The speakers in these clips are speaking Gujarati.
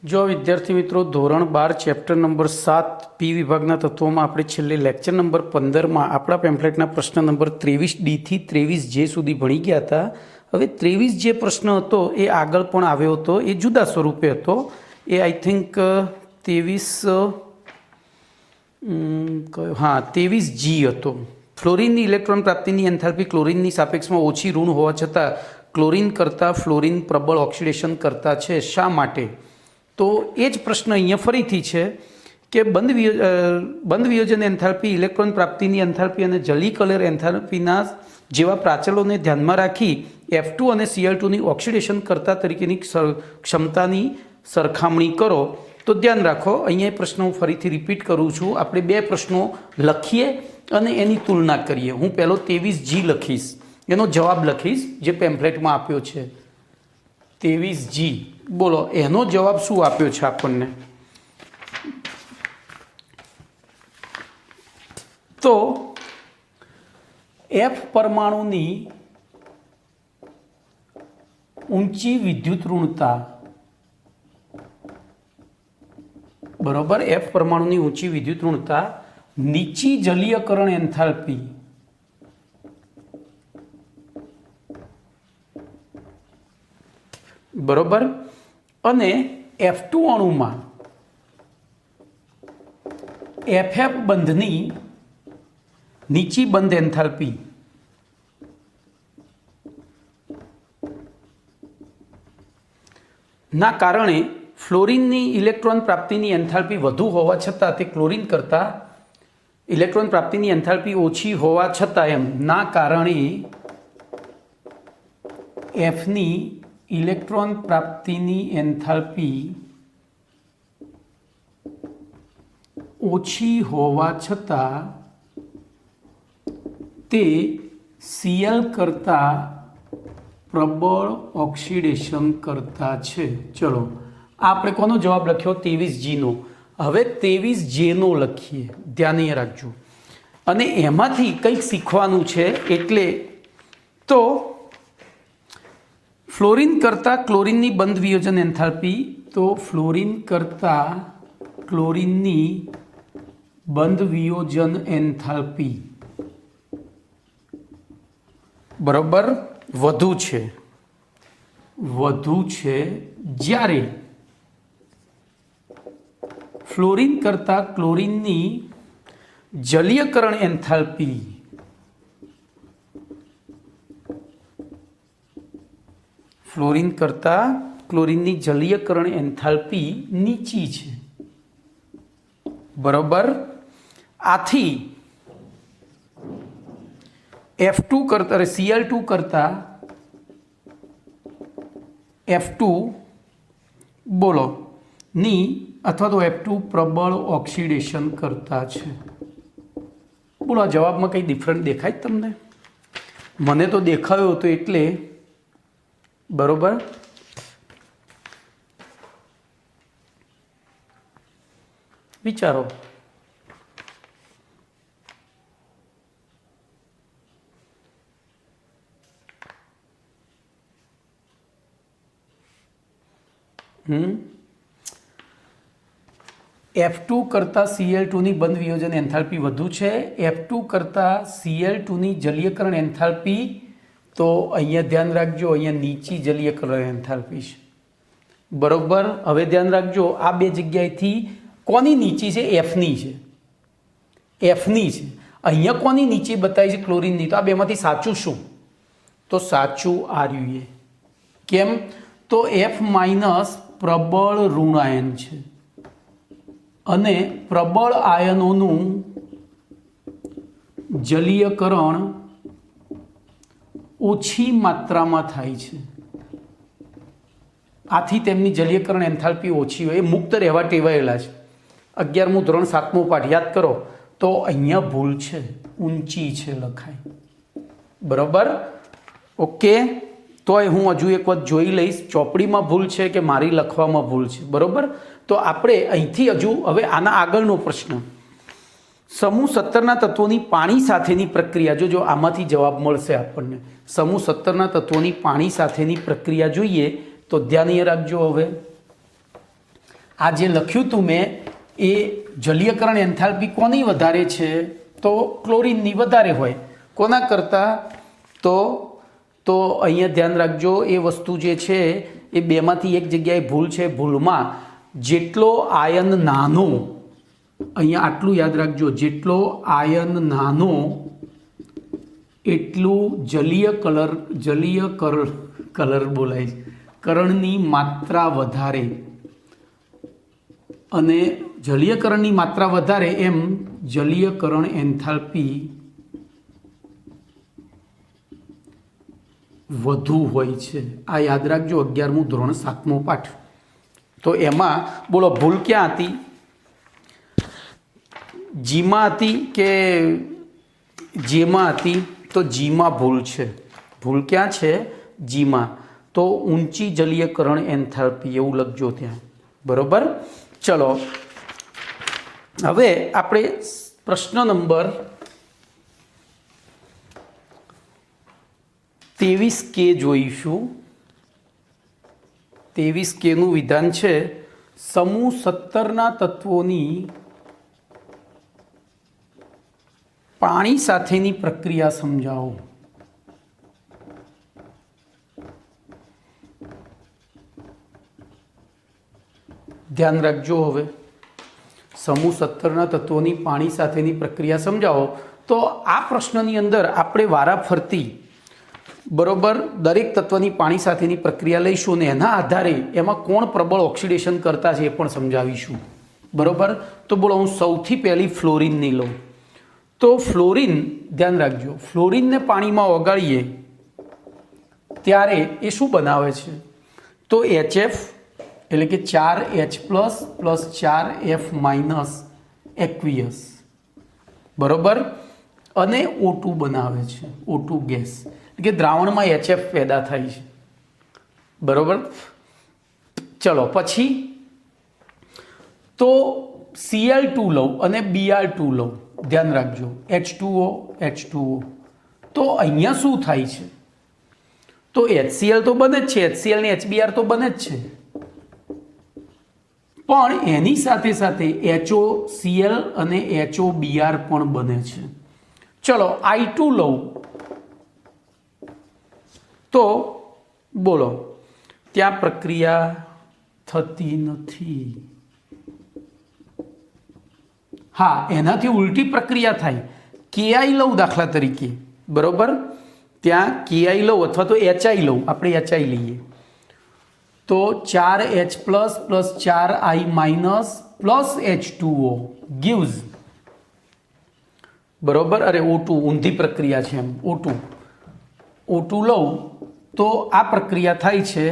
જો વિદ્યાર્થી મિત્રો ધોરણ 12 ચેપ્ટર નંબર 7 પી વિભાગના તત્વોમાં આપણે છેલ્લે લેક્ચર નંબર 15માં આપણા પેમ્ફલેટના પ્રશ્ન નંબર 23D થી 23J સુધી ભણી ગયા હતા. હવે 23 જે પ્રશ્ન હતો એ આગળ પણ આવ્યો હતો, એ જુદા સ્વરૂપે હતો. એ આઈ થિંક 23G હતો. ફ્લોરિનની ઇલેક્ટ્રોન પ્રાપ્તિની એન્થાલ્પી ક્લોરિનની સાપેક્ષમાં ઓછી ઋણ હોવા છતાં ક્લોરિન કરતાં ફ્લોરિન પ્રબળ ઓક્સિડેશન કરતા છે, શા માટે? તો એ જ પ્રશ્ન અહીંયા ફરીથી છે કે બંધ વિયોજન એન્થાલ્પી, ઇલેક્ટ્રોન પ્રાપ્તિની એન્થાલ્પી અને જલી કલર એન્થાલ્પીના જેવા પ્રાચલોને ધ્યાનમાં રાખી F2 અને Cl2ની ઓક્સિડેશન કરતા તરીકેની ક્ષમતાની સરખામણી કરો. તો ધ્યાન રાખો, અહીંયા એ પ્રશ્ન હું ફરીથી રિપીટ કરું છું. આપણે બે પ્રશ્નો લખીએ અને એની તુલના કરીએ. હું પહેલો 23G લખીશ, એનો જવાબ લખીશ જે પેમ્ફલેટમાં આપ્યો છે. 23G, બોલો એનો જવાબ શું આપ્યો છે આપણને? તો F પરમાણુની ઊંચી વિદ્યુત ઋણતા, બરોબર, F પરમાણુની ઊંચી વિદ્યુત ઋણતા, નીચી જલીયકરણ એન્થાલ્પી, બરોબર, અને F2 અણુમાં FF બંધની નીચી બંધ એન્થાલ્પી ના કારણે ફ્લોરિનની ઇલેક્ટ્રોન પ્રાપ્તિની એન્થાલ્પી વધુ હોવા છતાં તે ક્લોરિન કરતાં ઇલેક્ટ્રોન પ્રાપ્તિની એન્થાલ્પી ઓછી હોવા છતાં એમ ના કારણે Fની ઇલેક્ટ્રોન પ્રાપ્તિની એન્થાલ્પી ઓછી હોવા છતાં તે Cl કરતાં પ્રબળ ઓક્સિડેશન કરતા છે. ચલો, આપણે કોનો જવાબ લખ્યો? 23Gનો. હવે 23Jનો લખીએ, ધ્યાન અહીંયા રાખજો. અને એમાંથી કંઈક શીખવાનું છે. એટલે તો ફ્લોરિન કરતાં ક્લોરિનની બંધ વિયોજન એન્થાલ્પી, તો ફ્લોરિન કરતાં ક્લોરિનની બંધ વિયોજન એન્થાલ્પી, બરોબર, વધુ છે જ્યારે ફ્લોરિન કરતાં ક્લોરિનની જલીયકરણ એન્થાલ્પી ફ્લોરિન કરતાં ક્લોરિનની જલીયકરણ એન્થાલ્પી નીચી છે, બરોબર. આથી F2 કરતાં Cl2 કરતાં F2, બોલો, ની અથવા તો F2 પ્રબળ ઓક્સિડેશન કરતા છે. બોલો, આ જવાબમાં કંઈ ડિફરન્ટ દેખાય તમને? મને તો દેખાયો હતો, એટલે બરોબર. વિચારો. F2 કરતાં Cl2ની બંધ વિયોજન એન્થાલ્પી વધુ છે. F2 કરતાં Cl2ની જલીયકરણ એન્થાલ્પી, તો અહીંયા ધ્યાન રાખજો, અહીંયા નીચી જલીયકરણ એન્થાલ્પી છે, બરોબર. હવે ધ્યાન રાખજો, આ બે જગ્યાએથી કોની નીચી છે? Fની છે. અહીંયા કોની નીચી બતાવી છે? ક્લોરિનની. તો આ બેમાંથી સાચું શું? તો સાચું આર્યું એ. કેમ? તો F માઇનસ પ્રબળ ઋણ આયન છે અને પ્રબળ આયનોનું જલીયકરણ ઓછી માત્રામાં થાય છે. આથી તેમની જલીયકરણ એન્થાલ્પી ઓછી હોય, એ મુક્ત રહેવા ટેવાયેલા છે. 11મું ધોરણ 7મો પાઠ યાદ કરો. તો અહીંયા ભૂલ છે, ઊંચી છે લખાય, બરોબર. ઓકે, તોય હું હજુ એક વખત જોઈ લઈશ ચોપડીમાં ભૂલ છે કે મારી લખવામાં ભૂલ છે, બરોબર. તો આપણે અહીંથી હજુ હવે આના આગળનો પ્રશ્ન, સમૂહ 17ના તત્વોની પાણી સાથેની પ્રક્રિયા, જો આમાંથી જવાબ મળશે આપણને. સમૂહ 17ના તત્વોની પાણી સાથેની પ્રક્રિયા જોઈએ તો ધ્યાન રાખજો. હવે આ જે લખ્યું હતું મેં એ જલીયકરણ એન્થાલ્પી કોની વધારે છે? તો ક્લોરીનની વધારે હોય. કોના કરતાં? તો અહીંયા ધ્યાન રાખજો, એ વસ્તુ જે છે એ બેમાંથી એક જગ્યાએ ભૂલ છે. ભૂલમાં જેટલો આયન નાનો, અહીંયા આટલું યાદ રાખજો, જેટલો આયન નાનો એટલું જલીય કલર બોલાય છે, કરણની માત્રા વધારે. અને જલીયકરણની માત્રા વધારે એમ જલીયકરણ એન્થાલ્પી વધુ હોય છે. આ યાદ રાખજો, 11મું ધોરણ 7મો પાઠ. તો એમાં બોલો ભૂલ ક્યાં હતી? જીમાં હતી કે જેમાં હતી? તો જીમાં ભૂલ છે. ભૂલ ક્યાં છે? જીમાં. તો ઊંચી જલીયકરણ એન્થાલ્પી એવું લખજો ત્યાં. બરોબર? ચલો હવે આપણે પ્રશ્ન નંબર 23K જોઈશું. 23K નું વિધાન છે સમૂહ 17ના તત્વોની પાણી સાથેની પ્રક્રિયા સમજાવો. ધ્યાન રાખજો, હવે સમૂહ 17ના તત્વોની પાણી સાથેની પ્રક્રિયા સમજાવો. તો આ પ્રશ્નની અંદર આપણે વારાફરતી બરોબર દરેક તત્વની પાણી સાથેની પ્રક્રિયા લઈશું અને એના આધારે એમાં કોણ પ્રબળ ઓક્સિડેશન કરતા છે એ પણ સમજાવીશું. બરોબર? તો બોલો, હું સૌથી પહેલી ફ્લોરિનની લઉં. તો ફ્લોરિન, ધ્યાન રાખજો, ફ્લોરિનને પાણીમાં ઓગાળીએ ત્યારે એ શું બનાવે છે? તો HF એટલે કે 4H પ્લસ 4F- એક્વિયસ. બરોબર? અને O2 બનાવે છે, O2 ગેસ. એટલે કે દ્રાવણમાં HF પેદા થાય છે. બરોબર? ચલો પછી તો Cl2 લઉં અને Br2 લઉં. ધ્યાન રાખજો, H2O. તો અહીંયા શું થાય છે? તો HCl તો બને જ છે, HCl ને HBr તો બને જ છે, પણ એની સાથે સાથે HOCl અને HOBr પણ બને છે. ચલો I2 લઉં તો બોલો, ત્યાં પ્રક્રિયા થતી નથી. હા, એનાથી ઉલટી પ્રક્રિયા થાય. KI લઉં દાખલા તરીકે. બરોબર? ત્યાં KI લઉં અથવા તો HI લઉં. આપણે HI લઈએ તો 4H plus 4I- plus H2O gives. બરોબર? અરે O2, ઊંધી પ્રક્રિયા છે એમ. O2 લઉં તો આ પ્રક્રિયા થાય છે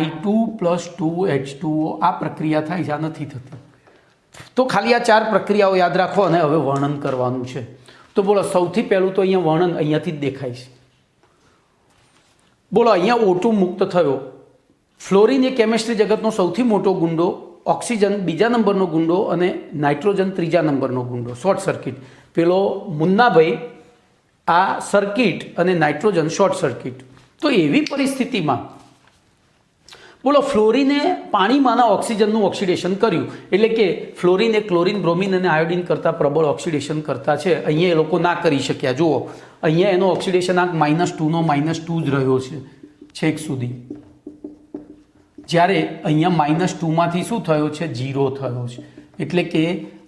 I2 પ્લસ 2H2O. આ પ્રક્રિયા થાય છે, આ નથી થતી. તો ખાલી આ 4 પ્રક્રિયાઓ યાદ રાખો અને હવે વર્ણન કરવાનું છે. તો બોલો, સૌથી પહેલું તો અહીંયા વર્ણન અહીંયાથી જ દેખાય છે. બોલો, અહીંયા O2 મુક્ત થયો. ફ્લોરિન એ કેમિસ્ટ્રી જગતનો સૌથી મોટો ગુંડો, ઓક્સિજન બીજા નંબરનો ગુંડો અને નાઇટ્રોજન ત્રીજા નંબરનો ગુંડો. Short circuit. પેલો મુન્નાભાઈ આ સર્કિટ અને નાઇટ્રોજન શોર્ટ સર્કિટ. તો એવી પરિસ્થિતિમાં બોલો, ફ્લોરિને પાણીમાંના ઓક્સિજનનું ઓક્સિડેશન કર્યું. એટલે કે ફ્લોરિન એ ક્લોરિન, બ્રોમિન અને આયોડિન કરતાં પ્રબળ ઓક્સિડેશન કરતા છે. અહીંયા એ લોકો ના કરી શક્યા. જુઓ, અહીંયા એનો ઓક્સિડેશન આંક -2 નો -2 જ રહ્યો છે છેક સુધી. જ્યારે અહીંયા -2 માંથી શું થયો છે? 0 થયો છે. એટલે કે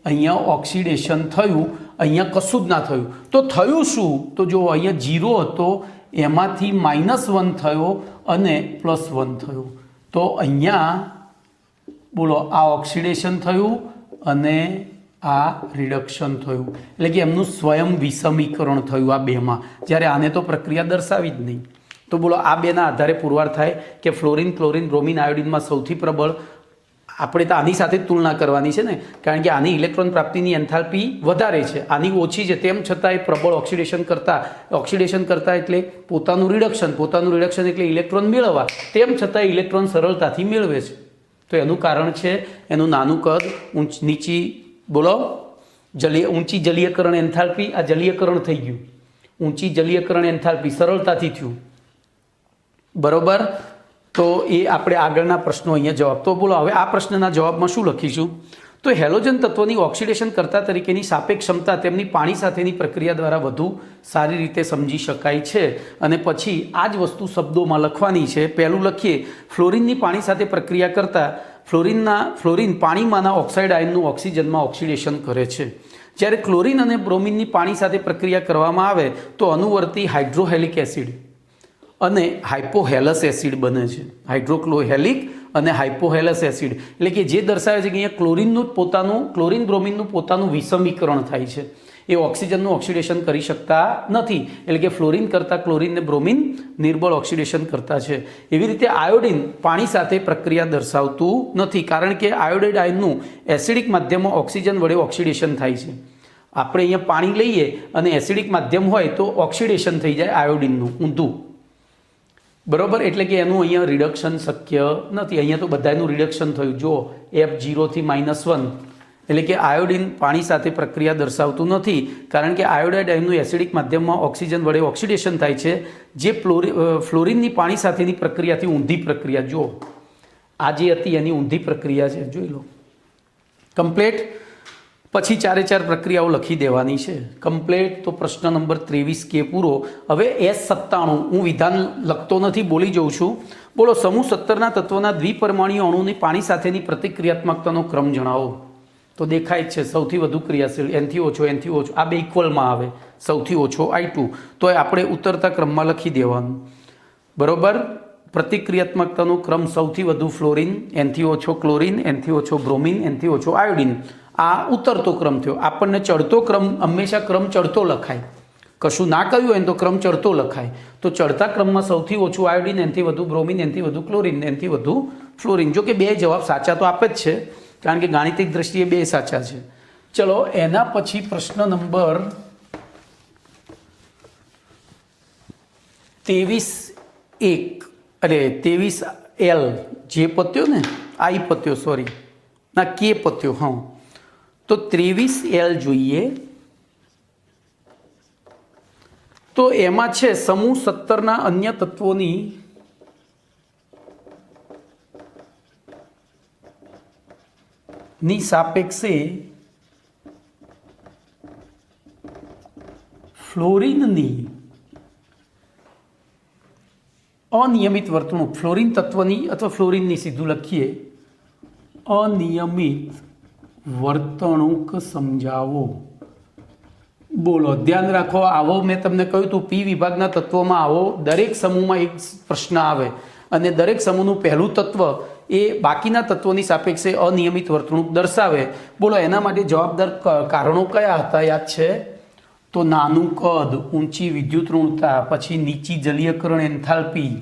અહીંયા ઓક્સિડેશન થયું, અહીંયા કશું જ ના થયું. તો થયું શું? તો જો અહીંયા 0 હતો, એમાંથી -1 થયો અને +1 થયો. તો અહીંયા બોલો, આ ઓક્સિડેશન થયું અને આ રિડક્શન થયું. એટલે કે એમનું સ્વયં વિષમીકરણ થયું આ બેમાં. જ્યારે આને તો પ્રક્રિયા દર્શાવી જ નહીં. તો બોલો, આ બેના આધારે પુરવાર થાય કે ફ્લોરિન, ક્લોરિન, બ્રોમિન, આયોડિનમાં સૌથી પ્રબળ. આપણે તો આની સાથે જ તુલના કરવાની છે ને, કારણ કે આની ઇલેક્ટ્રોન પ્રાપ્તિની એન્થાલ્પી વધારે છે, આની ઓછી છે. તેમ છતાં એ પ્રબળ ઓક્સિડેશન કરતા એટલે પોતાનું રિડક્શન એટલે ઇલેક્ટ્રોન મેળવવા. તેમ છતાં ઇલેક્ટ્રોન સરળતાથી મેળવે છે. તો એનું કારણ છે એનું નાનું કદ, ઊંચી જલીયકરણ એન્થાલ્પી. આ જલીયકરણ થઈ ગયું. ઊંચી જલીયકરણ એન્થાલ્પી સરળતાથી થયું. બરોબર? તો એ આપણે આગળના પ્રશ્નો અહીંયા જવાબ. તો બોલો હવે આ પ્રશ્નના જવાબમાં શું લખીશું? તો હેલોજન તત્વોની ઓક્સિડેશન કરતા તરીકેની સાપેક્ષ ક્ષમતા તેમની પાણી સાથેની પ્રક્રિયા દ્વારા વધુ સારી રીતે સમજી શકાય છે. અને પછી આ જ વસ્તુ શબ્દોમાં લખવાની છે. પહેલું લખીએ, ફ્લોરિનની પાણી સાથે પ્રક્રિયા કરતાં ફ્લોરિન પાણીમાંના ઓક્સાઇડ આયનનું ઓક્સિજનમાં ઓક્સિડેશન કરે છે. જ્યારે ક્લોરિન અને બ્રોમિનની પાણી સાથે પ્રક્રિયા કરવામાં આવે તો અનુવર્તી હાઇડ્રોહેલિક એસિડ અને હાઇપોહેલસ એસિડ બને છે. હાઇડ્રોક્લોહેલિક અને હાઇપોહેલસ એસિડ એટલે કે જે દર્શાવે છે કે અહીંયા ક્લોરિન બ્રોમિનનું પોતાનું વિષમીકરણ થાય છે. એ ઓક્સિજનનું ઓક્સિડેશન કરી શકતા નથી. એટલે કે ફ્લોરિન કરતાં ક્લોરિન ને બ્રોમિન નિર્બળ ઓક્સિડેશન કરતા છે. એવી રીતે આયોડિન પાણી સાથે પ્રક્રિયા દર્શાવતું નથી, કારણ કે આયોડાઇડ આયનનું એસિડિક માધ્યમમાં ઓક્સિજન વડે ઓક્સિડેશન થાય છે. આપણે અહીંયા પાણી લઈએ અને એસિડિક માધ્યમ હોય તો ઓક્સિડેશન થઈ જાય આયોડિનનું, ઊંધું. બરાબર, એટલે કે એનું અહીંયા રિડક્શન શક્ય નથી. અહીંયા તો બધાનું રિડક્શન થયું. જો F0 થી -1 એટલે કે આયોડિન પાણી સાથે પ્રક્રિયા દર્શાવતું નથી, કારણ કે આયોડાઇડ આયનનું એસિડિક માધ્યમમાં ઓક્સિજન વડે ઓક્સિડેશન થાય છે, જે ફ્લોરિનની પાણી સાથેની પ્રક્રિયાથી ઊંધી પ્રક્રિયા. જો આ જે હતી એની ઊંધી પ્રક્રિયા છે, જોઈ લો. કમ્પ્લેટ. પછી 4 પ્રક્રિયાઓ લખી દેવાની છે. કમ્પ્લેટ. તો પ્રશ્ન નંબર 23 કે પૂરો. હવે S97 હું વિધાન લખતો નથી, બોલી જઉં છું. બોલો, સમૂહ 17ના તત્વોના દ્વિપરમાણીય અણુની પાણી સાથેની પ્રતિક્રિયાત્મકતાનો ક્રમ જણાવો. તો દેખાય જ છે, સૌથી વધુ ક્રિયાશીલ એનથી ઓછો, આ બે ઇક્વલમાં આવે, સૌથી ઓછો I2. તો આપણે ઉતરતા ક્રમમાં લખી દેવાનું. બરોબર. પ્રતિક્રિયાત્મકતાનો ક્રમ સૌથી વધુ ફ્લોરિન, એનથી ઓછો ક્લોરિન, એનથી ઓછો બ્રોમિન, એનથી ઓછો આયોડિન. આ ઉતરતો ક્રમ થયો. આપણને ચડતો ક્રમ, હંમેશા ક્રમ ચડતો લખાય. કશું ના કહ્યું હોય ને તો ક્રમ ચડતો લખાય. તો ચડતા ક્રમમાં સૌથી ઓછું આયોડિન, એનથી વધુ બ્રોમિન, એનથી વધુ ક્લોરિન, એનથી વધુ ફ્લોરિન. જો કે બે જવાબ સાચા તો આપે જ છે, કારણ કે ગાણિતિક દ્રષ્ટિએ બે સાચા છે. ચલો, એના પછી પ્રશ્ન નંબર 23L જે પત્યો ને, I પત્યો, સોરી ના કે પત્યો. હા, તો 23L જોઈએ. તો એમાં છે સમૂહ 17ના અન્ય તત્વોની સાપેક્ષે ફ્લોરિનની અનિયમિત વર્તણૂક. ફ્લોરિન તત્વની અથવા ફ્લોરિનની સીધું લખીએ, અનિયમિત વર્તણૂક સમજાવો. બોલો, ધ્યાન રાખો. આવો મેં તમને કહ્યું હતું, પી વિભાગના તત્વોમાં આવો દરેક સમૂહમાં એક પ્રશ્ન આવે, અને દરેક સમૂહનું પહેલું તત્વ એ બાકીના તત્વોની સાપેક્ષે અનિયમિત વર્તણૂક દર્શાવે. બોલો, એના માટે જવાબદાર કારણો કયા હતા? યાદ છે? તો નાનું કદ, ઊંચી વિદ્યુત ઋણતા, પછી નીચી જલીયકરણ એન્થાલ્પી,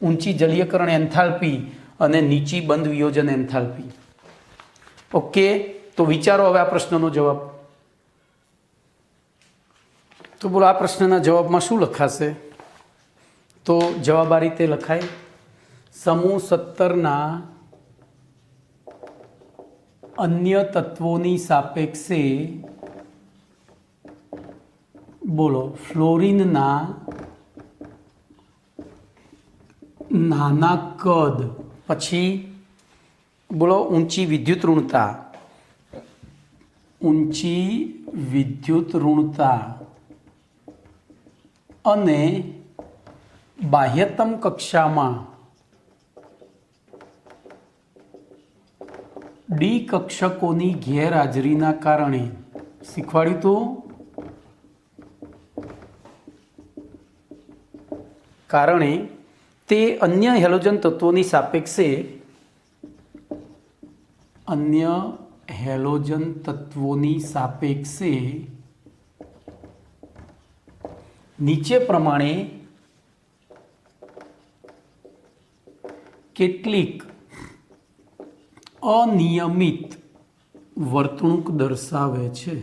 ઊંચી જલીયકરણ એન્થાલ્પી અને નીચી બંધ વિયોજન એન્થાલ્પી. ઓકે, તો વિચારો હવે આ પ્રશ્નનો જવાબ. તો બોલો, આ પ્રશ્નના જવાબમાં શું લખાશે? તો જવાબ આ રીતે લખાય, સમૂહ 17ના અન્ય તત્વોની સાપેક્ષે બોલો ફ્લોરિનના નાના કદ, પછી બોલો ઊંચી વિદ્યુત ઋણતા અને બાહ્યતમ કક્ષામાં ડી કક્ષકોની ગેરહાજરીના કારણે શીખવાડ્યું તો તે અન્ય હેલોજન તત્વોની સાપેક્ષે નીચે પ્રમાણે કેટલીક અનિયમિત વર્તણૂક દર્શાવે છે.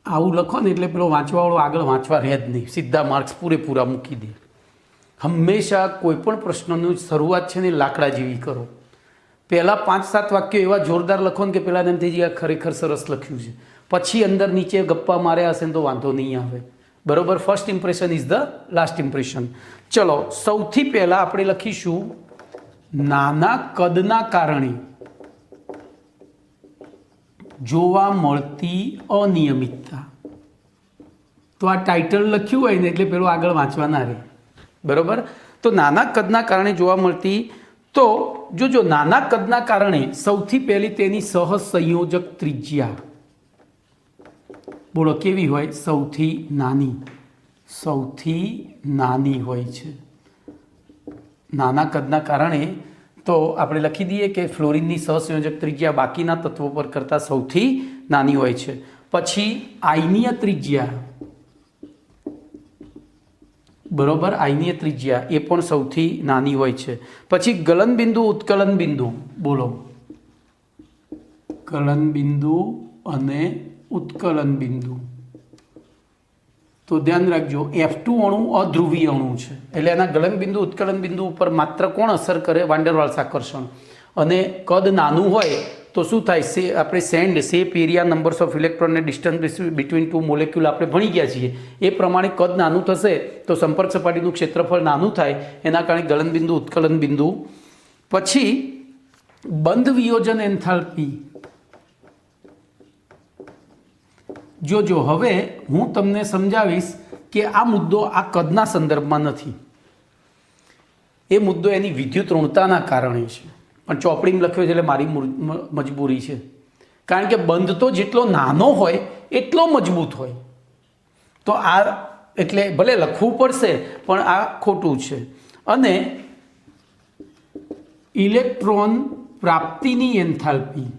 આવું લખો ને એટલે પેલો વાંચવાવાળો આગળ વાંચવા રહે જ નહીં, સીધા માર્ક્સ પૂરેપૂરા મૂકી દે. હંમેશા કોઈ પણ પ્રશ્નની શરૂઆત છે ને લાકડા જેવી કરો. પહેલાં 5-7 વાક્યો એવા જોરદાર લખો ને કે પેલા એમ થઈ જાય ખરેખર સરસ લખ્યું છે, પછી અંદર નીચે ગપ્પા માર્યા હશે ને તો વાંધો નહીં આવે. બરોબર, first impression is the last impression. ચલો, સૌથી પહેલા આપણે લખીશું નાના કદના કારણે જોવા મળતી અનિયમિતતા. તો આ ટાઇટલ લખ્યું હોય ને એટલે પેલું આગળ વાંચવા ના રહે. બરોબર, તો નાના કદના કારણે જોવા મળતી, તો જો નાના કદના કારણે સૌથી પહેલી તેની સહસંયોજક ત્રિજ્યા, બોલો કેવી હોય? સૌથી નાની હોય છે. નાના કદના કારણે તો આપણે લખી દઈએ કે ફ્લોરિનની સહસંયોજક ત્રિજ્યા બાકીના તત્વો પર કરતાં સૌથી નાની હોય છે. પછી આયનીય ત્રિજ્યા, બરોબર, આયનીય ત્રિજ્યા એ પણ સૌથી નાની હોય છે. પછી ગલન બિંદુ, ઉત્કલન બિંદુ, બોલો ગલન બિંદુ અને ઉત્કલન બિંદુ. તો ધ્યાન રાખજો, F2 અણુ અધ્રુવીય અણુ છે એટલે એના ગલન બિંદુ ઉત્કલન બિંદુ ઉપર માત્ર કોણ અસર કરે? વાન ડેર વાલ્સ આકર્ષણ. અને કદ નાનું હોય તો શું થાય? આપણે send, shape, area, numbers of electron અને ડિસ્ટન્સ બિટવીન ટુ મોલેક્યુલ આપણે ભણી ગયા છીએ. એ પ્રમાણે કદ નાનું થશે તો સંપર્ક સપાટીનું ક્ષેત્રફળ નાનું થાય, એના કારણે ગલન બિંદુ, ઉત્કલન બિંદુ. પછી બંધ વિયોજન એન્થાલ્પી. જોજો, હવે હું તમને સમજાવીશ કે આ મુદ્દો આ કદના સંદર્ભમાં નથી, એ મુદ્દો એની વિદ્યુત ઋણતાના કારણે છે. પણ ચોપડીમાં લખ્યો છે એટલે મારી મજબૂરી છે, કારણ કે બંધ તો જેટલો નાનો હોય એટલો મજબૂત હોય. તો આ એટલે ભલે લખવું પડશે પણ આ ખોટું છે. અને ઇલેક્ટ્રોન પ્રાપ્તિની એન્થાલ્પી,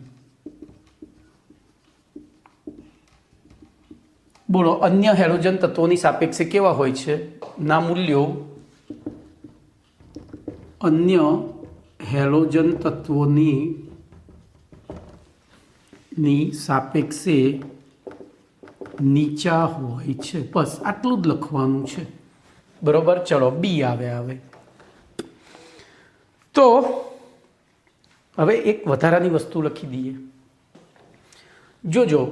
બોલો અન્ય હેલોજન તત્વોની સાપેક્ષે કેવા હોય છે? ના મૂલ્યો અન્ય હેલોજન તત્વોની સાપેક્ષે નીચા હોય છે. બસ આટલું જ લખવાનું છે. બરોબર, ચલો બી આવે. તો હવે એક વધારાની વસ્તુ લખી દઈએ. જોજો,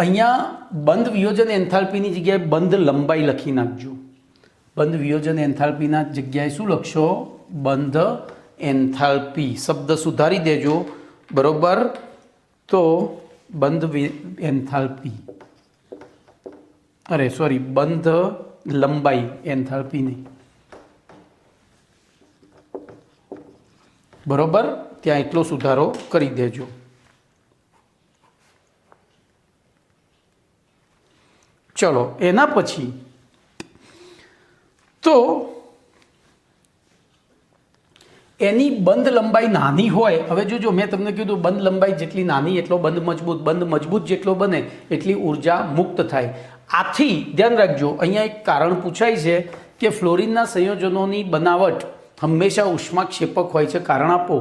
અહીંયા બંધ વિયોજન એન્થાલ્પીની જગ્યાએ બંધ લંબાઈ લખી નાખજો. બંધ વિયોજન એન્થાલ્પીના જગ્યાએ શું લખશો? બંધ એન્થાલ્પી. શબ્દ સુધારી દેજો. બરોબર, તો બંધ એન્થાલ્પી, બંધ લંબાઈ, એન્થાલ્પી નહીં. બરોબર, ત્યાં એટલો સુધારો કરી દેજો. ચલો, એના પછી તો એની બંધ લંબાઈ નાની હોય. હવે જોજો, મેં તમને કીધું બંધ લંબાઈ જેટલી નાની એટલો બંધ મજબૂત, બંધ મજબૂત જેટલો બને એટલી ઉર્જા મુક્ત થાય. આથી ધ્યાન રાખજો, અહીંયા એક કારણ પૂછાય છે કે ફ્લોરિનના સંયોજનોની બનાવટ હંમેશા ઉષ્માક્ષેપક હોય છે. કારણ આપો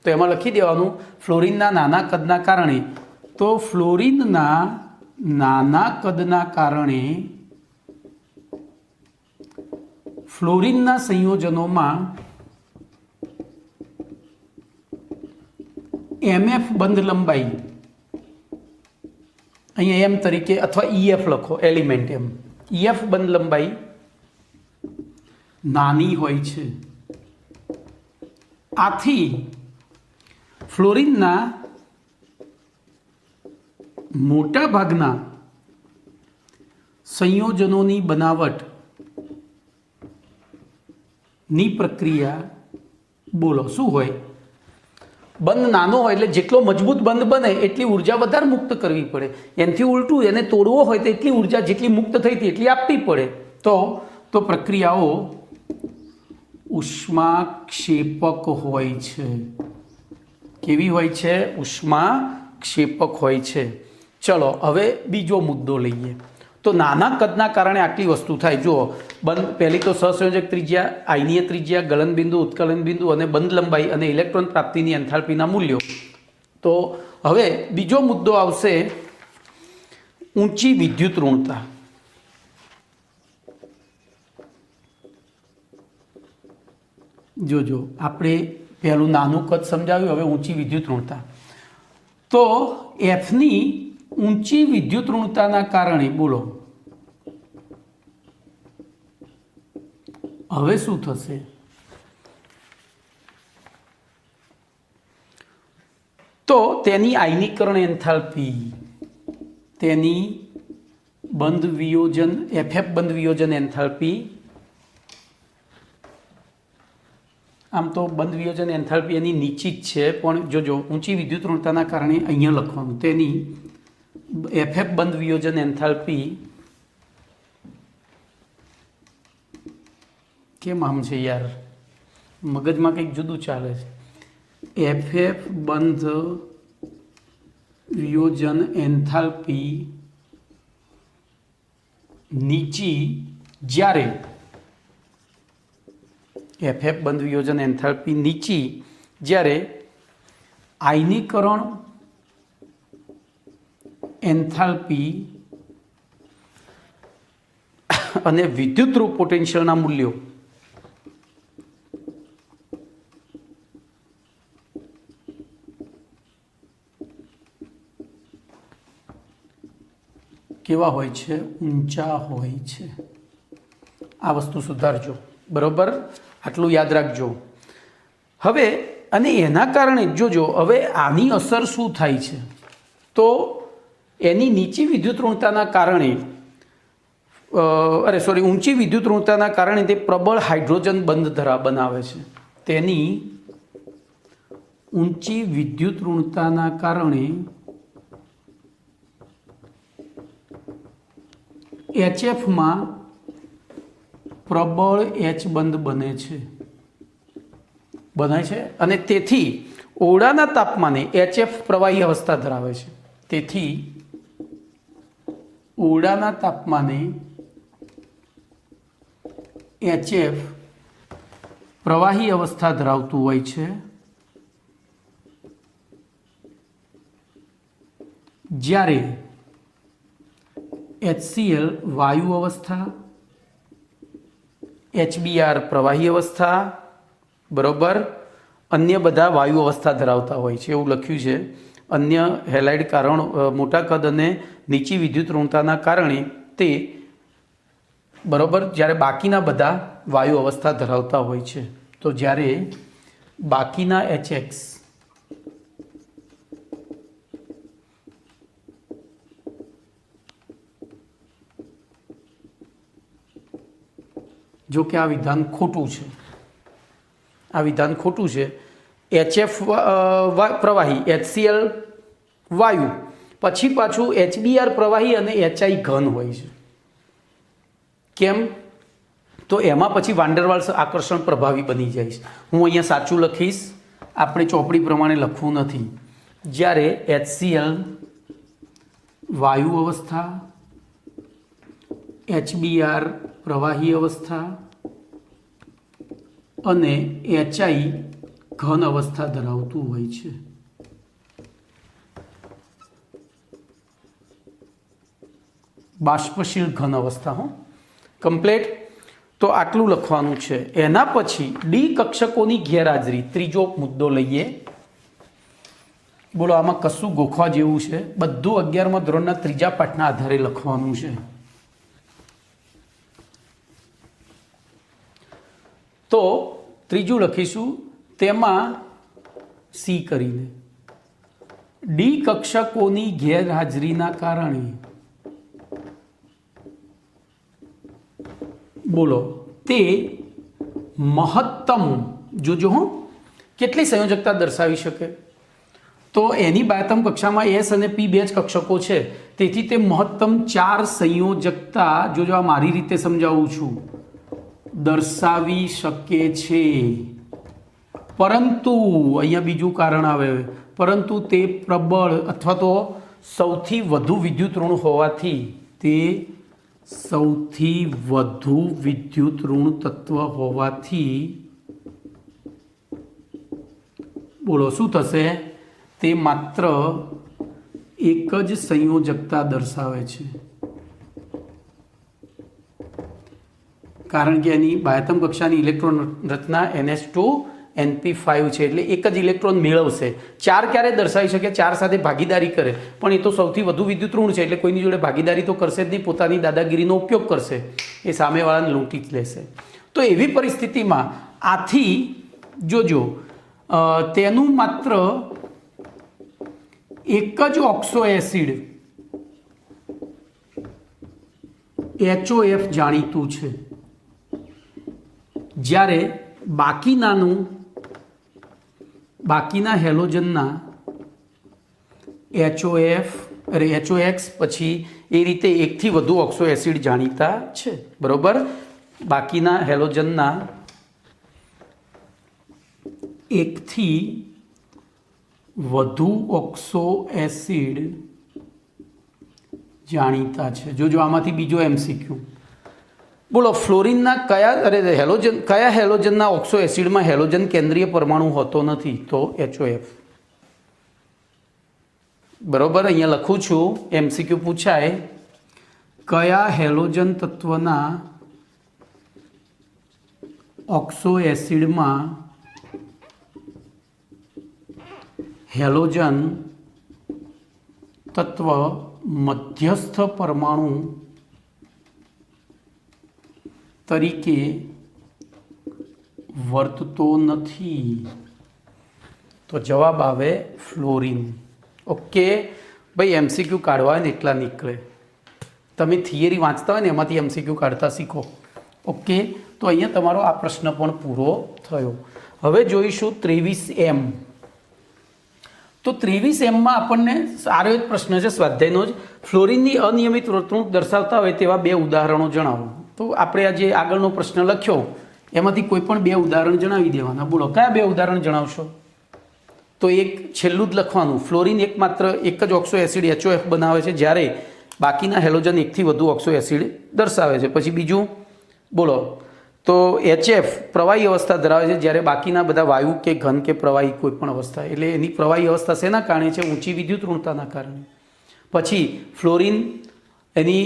તો એમાં લખી દેવાનું ફ્લોરિનના નાના કદના કારણે. તો ફ્લોરિનના નાના કદના કારણે ફ્લોરિનના સંયોજનોમાં MF બંધ લંબાઈ, અહીંયા એમ તરીકે અથવા EF લખો, એલિમેન્ટ એમ, EF બંધ લંબાઈ નાની હોય છે. આથી ફ્લોરિનના મોટા ભાગના સંયોજનોની બનાવટની પ્રક્રિયા, બોલો શું હોય? બંધ નાનો હોય એટલે જેટલો મજબૂત બંધ બને એટલી ઉર્જા વધારે મુક્ત કરવી પડે. એનાથી ઉલટું, એને તોડવો હોય તો એટલી ઉર્જા જેટલી મુક્ત થઈ હતી એટલી આપવી પડે. તો પ્રક્રિયાઓ ઉષ્માક્ષેપક હોય છે. કેવી હોય છે? ઉષ્માક્ષેપક હોય છે. ચલો, હવે બીજો મુદ્દો લઈએ. તો નાના કદના કારણે આટલી વસ્તુ થાય. જુઓ, પહેલી તો સહસંયોજક ત્રિજ્યા, આયનીય ત્રિજ્યા, ગલન બિંદુ, ઉત્કલન બિંદુ અને બંધ લંબાઈ અને ઇલેક્ટ્રોન પ્રાપ્તિની એન્થાલ્પીના મૂલ્યો. તો હવે બીજો મુદ્દો આવશે ઊંચી વિદ્યુત ઋણતા. જોજો, આપણે પહેલું નાનું કદ સમજાવ્યું, હવે ઊંચી વિદ્યુત ઋણતા. તો એફની ઊંચી વિદ્યુત ઋણતાના કારણે, બોલો હવે શું થશે? તો તેની આયનીકરણ એન્થાલ્પી, તેની બંધ વિયોજન એફએફ બંધ વિયોજન એન્થાલ્પી, આમ તો બંધ વિયોજન એન્થાલ્પી એની નીચી જ છે, પણ જોજો ઊંચી વિદ્યુત ઋણતાના કારણે અહીંયા લખવાનું, તેની એફએફ બંધ વિયોજન એન્થાલ્પી કેમ આમ છે યાર, મગજમાં કંઈક જુદું ચાલે છે. એફએફ બંધ વિયોજન એન્થાલ્પી નીચી જ્યારે એફએફ બંધ વિયોજન એન્થાલ્પી નીચી જ્યારે આયનીકરણ એન્થાલ્પી અને વિદ્યુતરૂપ પોટેન્શિયલના મૂલ્યો કેવા હોય છે? ઊંચા હોય છે. આ વસ્તુ સુધારજો, બરોબર? આટલું યાદ રાખજો. હવે અને એના કારણે જોજો હવે આની અસર શું થાય છે, તો એની નીચી વિદ્યુત ઋણતાના કારણે ઊંચી વિદ્યુત ઋણતાના કારણે તે પ્રબળ હાઇડ્રોજન બંધ બનાવે છે. તેની ઊંચી વિદ્યુત ઋણતાના કારણે એચએફમાં પ્રબળ એચ બંધ બને છે અને તેથી ઓરડાના તાપમાને એચએફ પ્રવાહી અવસ્થા ધરાવે છે. તેથી ઓરડાના તાપમાને એચએફ પ્રવાહી અવસ્થા ધરાવતું હોય છે, જ્યારે HCl વાયુ અવસ્થા, HBr પ્રવાહી અવસ્થા, બરોબર, અન્ય બધા વાયુ અવસ્થા ધરાવતા હોય છે એવું લખ્યું છે. અન્ય હેલાઇડ કારણ મોટા કદ અને નીચી વિદ્યુત ઋણતાના કારણે તે બરોબર જ્યારે બાકીના બધા વાયુ અવસ્થા ધરાવતા હોય છે. તો જ્યારે બાકીના HX જો કે આ વિધાન ખોટું છે, HF પ્રવાહી, HCl વાયુ, પછી પાછું HBr પ્રવાહી અને HI ઘન હોય છે. કેમ? તો એમાં પછી વાન્ડરવાલ્સ આકર્ષણ પ્રભાવી બની જાય છે. હું અહીંયા સાચું લખીશ, આપણે ચોપડી પ્રમાણે લખવું નથી. જ્યારે HCl વાયુ અવસ્થા, HBr પ્રવાહી અવસ્થા અને HI ઘન અવસ્થા ધરાવતું હોય છે. બાષ્પશીલ ઘન અવસ્થા. કમ્પ્લેટ. તો આટલું લખવાનું છે. એના પછી ડી કક્ષકોની ગેરહાજરી, ત્રીજો મુદ્દો લઈએ. બોલો, આમાં કશું ગોખવા જેવું છે? બધું 11મા ધોરણના ત્રીજા પાઠના આધારે લખવાનું છે. તો ત્રીજું લખીશું, તેમાં સી કરીને ડી કક્ષકોની ગેરહાજરીના કારણે બોલો તે મહત્તમ, જોજો કેટલી સંયોજકતા દર્શાવી શકે. તો એની બાહ્યતમ કક્ષામાં S અને P બે જ કક્ષકો છે, તેથી તે મહત્તમ 4 સંયોજકતા, જોજો આ મારી રીતે સમજાવું છું, દર્શાવી શકે છે. પરંતુ અહીંયા બીજું કારણ આવે, પરંતુ તે પ્રબળ અથવા તો સૌથી વધુ વિદ્યુત ઋણ હોવાથી, તે સૌથી વધુ વિદ્યુત ઋણ તત્વ હોવાથી બોલો શું થશે? તે માત્ર એક જ સંયોજકતા દર્શાવે છે, કારણ કે એની બાહ્યતમ કક્ષાની ઇલેક્ટ્રોન રચના NH2NP5 છે, એટલે એક જ ઇલેક્ટ્રોન મેળવશે. 4 ક્યારે દર્શાવી શકે? 4 સાથે ભાગીદારી કરે, પણ એ તો સૌથી વધુ વિદ્યુત ઋણ છે, એટલે કોઈની જોડે ભાગીદારી તો કરશે જ નહીં, પોતાની દાદાગીરીનો ઉપયોગ કરશે, એ સામેવાળાને લૂંટી જ લેશે. તો એવી પરિસ્થિતિમાં આથી જોજો તેનું માત્ર એક જ ઓક્સો એસિડ HOF જાણીતું છે, જ્યારે બાકીના હેલોજનના HOX પછી એ રીતે એકથી વધુ ઓક્સો એસિડ જાણીતા છે, બરોબર. બાકીના હેલોજનના એકથી વધુ ઓક્સો એસિડ જાણીતા છે. જોજો આમાંથી બીજો MCQ. બોલો ફ્લોરિનના કયા હેલોજનના ઓક્સો એસિડમાં હેલોજન કેન્દ્રીય પરમાણુ હોતો નથી? તો HOF. બરોબર. અહીંયા લખું છું, MCQ પૂછાય કયા હેલોજન તત્વના ઓક્સો એસિડમાં હેલોજન તત્વ મધ્યસ્થ પરમાણુ તરીકે વર્તતો નથી? તો જવાબ આવે ફ્લોરિન. ઓકે ભાઈ, MCQ કાઢવા હોય ને એટલા નીકળે. તમે થિયરી વાંચતા હોય ને એમાંથી MCQ કાઢતા શીખો. ઓકે, તો અહીંયા તમારો આ પ્રશ્ન પણ પૂરો થયો. હવે જોઈશું 23M. તો 23Mમાં આપણને સારો એક પ્રશ્ન છે સ્વાધ્યાયનો જ. ફ્લોરિનની અનિયમિત વર્તણૂક દર્શાવતા હોય તેવા 2 ઉદાહરણો જણાવો. તો આપણે આ જે આગળનો પ્રશ્ન લખ્યો એમાંથી કોઈ પણ 2 ઉદાહરણ જણાવી દેવાના. બોલો કયા 2 ઉદાહરણ જણાવશો? તો એક છેલ્લું જ લખવાનું, ફ્લોરિન એકમાત્ર એક જ ઓક્સો એસિડ HOF બનાવે છે, જ્યારે બાકીના હેલોજન એકથી વધુ ઓક્સો એસિડ દર્શાવે છે. પછી બીજું બોલો, તો HF પ્રવાહી અવસ્થા ધરાવે છે, જ્યારે બાકીના બધા વાયુ કે ઘન કે પ્રવાહી કોઈ પણ અવસ્થા. એટલે એની પ્રવાહી અવસ્થા શેના કારણે છે? ઊંચી વિદ્યુત ઋણતાના કારણે. પછી ફ્લોરિન એની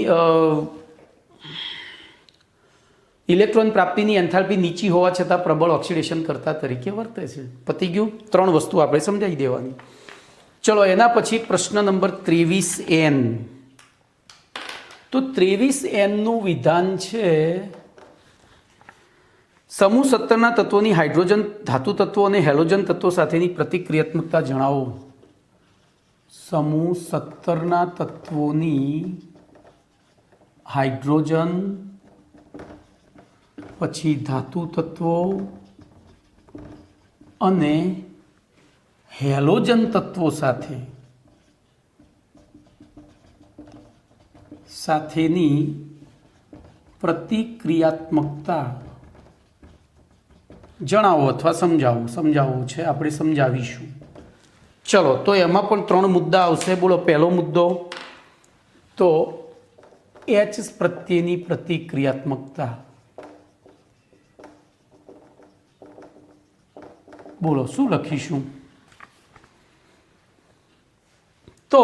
ઇલેક્ટ્રોન પ્રાપ્તિની એન્થાલ્પી નીચી હોવા છતાં પ્રબળ ઓક્સિડેશન કરતા તરીકે વર્તે છે. પતી ગયું. 3 વસ્તુ આપણે સમજાવી દેવાની. ચલો એના પછી પ્રશ્ન નંબર 23N. તો 23Nનું વિધાન છે સમૂહ 17ના તત્વોની હાઇડ્રોજન ધાતુ તત્વો અને હેલોજન તત્વો સાથેની પ્રતિક્રિયાત્મકતા જણાવો. સમૂહ 17ના તત્વોની હાઇડ્રોજન પછી ધાતુ તત્વો અને હેલોજન તત્વો સાથેની પ્રતિક્રિયાત્મકતા જણાવો અથવા સમજાવવું છે, આપણે સમજાવીશું. ચલો, તો એમાં પણ 3 મુદ્દા આવશે. બોલો પહેલો મુદ્દો, તો H પ્રત્યેની પ્રતિક્રિયાત્મકતા. બોલો શું લખીશું? તો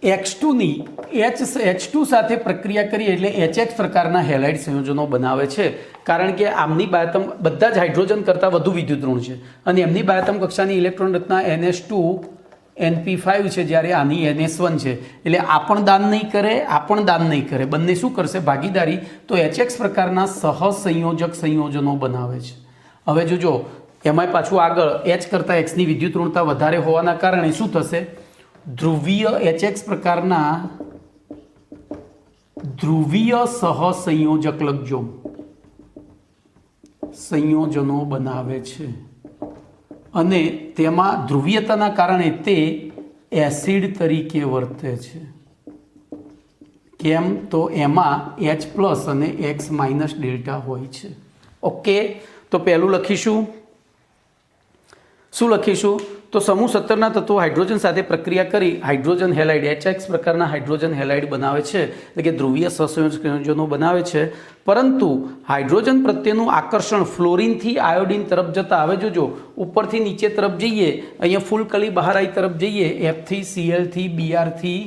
H2 સાથે પ્રક્રિયા કરી એટલે HH પ્રકારના હેલાઇડ સંયોજનો બનાવે છે, કારણ કે આમની બાયતમ બધા જ હાઇડ્રોજન કરતાં વધુ વિદ્યુત ઋણ છે અને એમની બાયતમ કક્ષાની ઇલેક્ટ્રોન રચના NH2 NP5 છે, જ્યારે આની NS1 છે. એટલે આ પણ દાન નહીં કરે, બંને શું કરશે? ભાગીદારી. તો HX પ્રકારના સહસંયોજક સંયોજનો બનાવે છે. હવે જોજો એમાંય પાછું આગળ H કરતાં Xની વિદ્યુત ઋણતા વધારે હોવાના કારણે શું થશે? ધ્રુવીય HX પ્રકારના ધ્રુવીય સહસંયોજક લખજો, સંયોજનો બનાવે છે અને તેમાં ધ્રુવીયતાના કારણે તે એસિડ તરીકે વર્તે છે. કેમ? તો એમાં H+ અને X- ડેલ્ટા હોય છે. ઓકે, તો પહેલું લખીશું. શું લખીશું? તો સમૂહ 17ના તત્વો હાઇડ્રોજન સાથે પ્રક્રિયા કરી હાઇડ્રોજન હેલાઇડ HX પ્રકારના હાઇડ્રોજન હેલાઇડ બનાવે છે, એટલે કે ધ્રુવીય સહસંયોજનો બનાવે છે. પરંતુ હાઇડ્રોજન પ્રત્યેનું આકર્ષણ ફ્લોરિનથી આયોડિન તરફ જતા, હવે જોજો ઉપરથી નીચે તરફ જઈએ, અહીંયા ફૂલ કલી બહાર I તરફ જઈએ, F થી Cl થી Br થી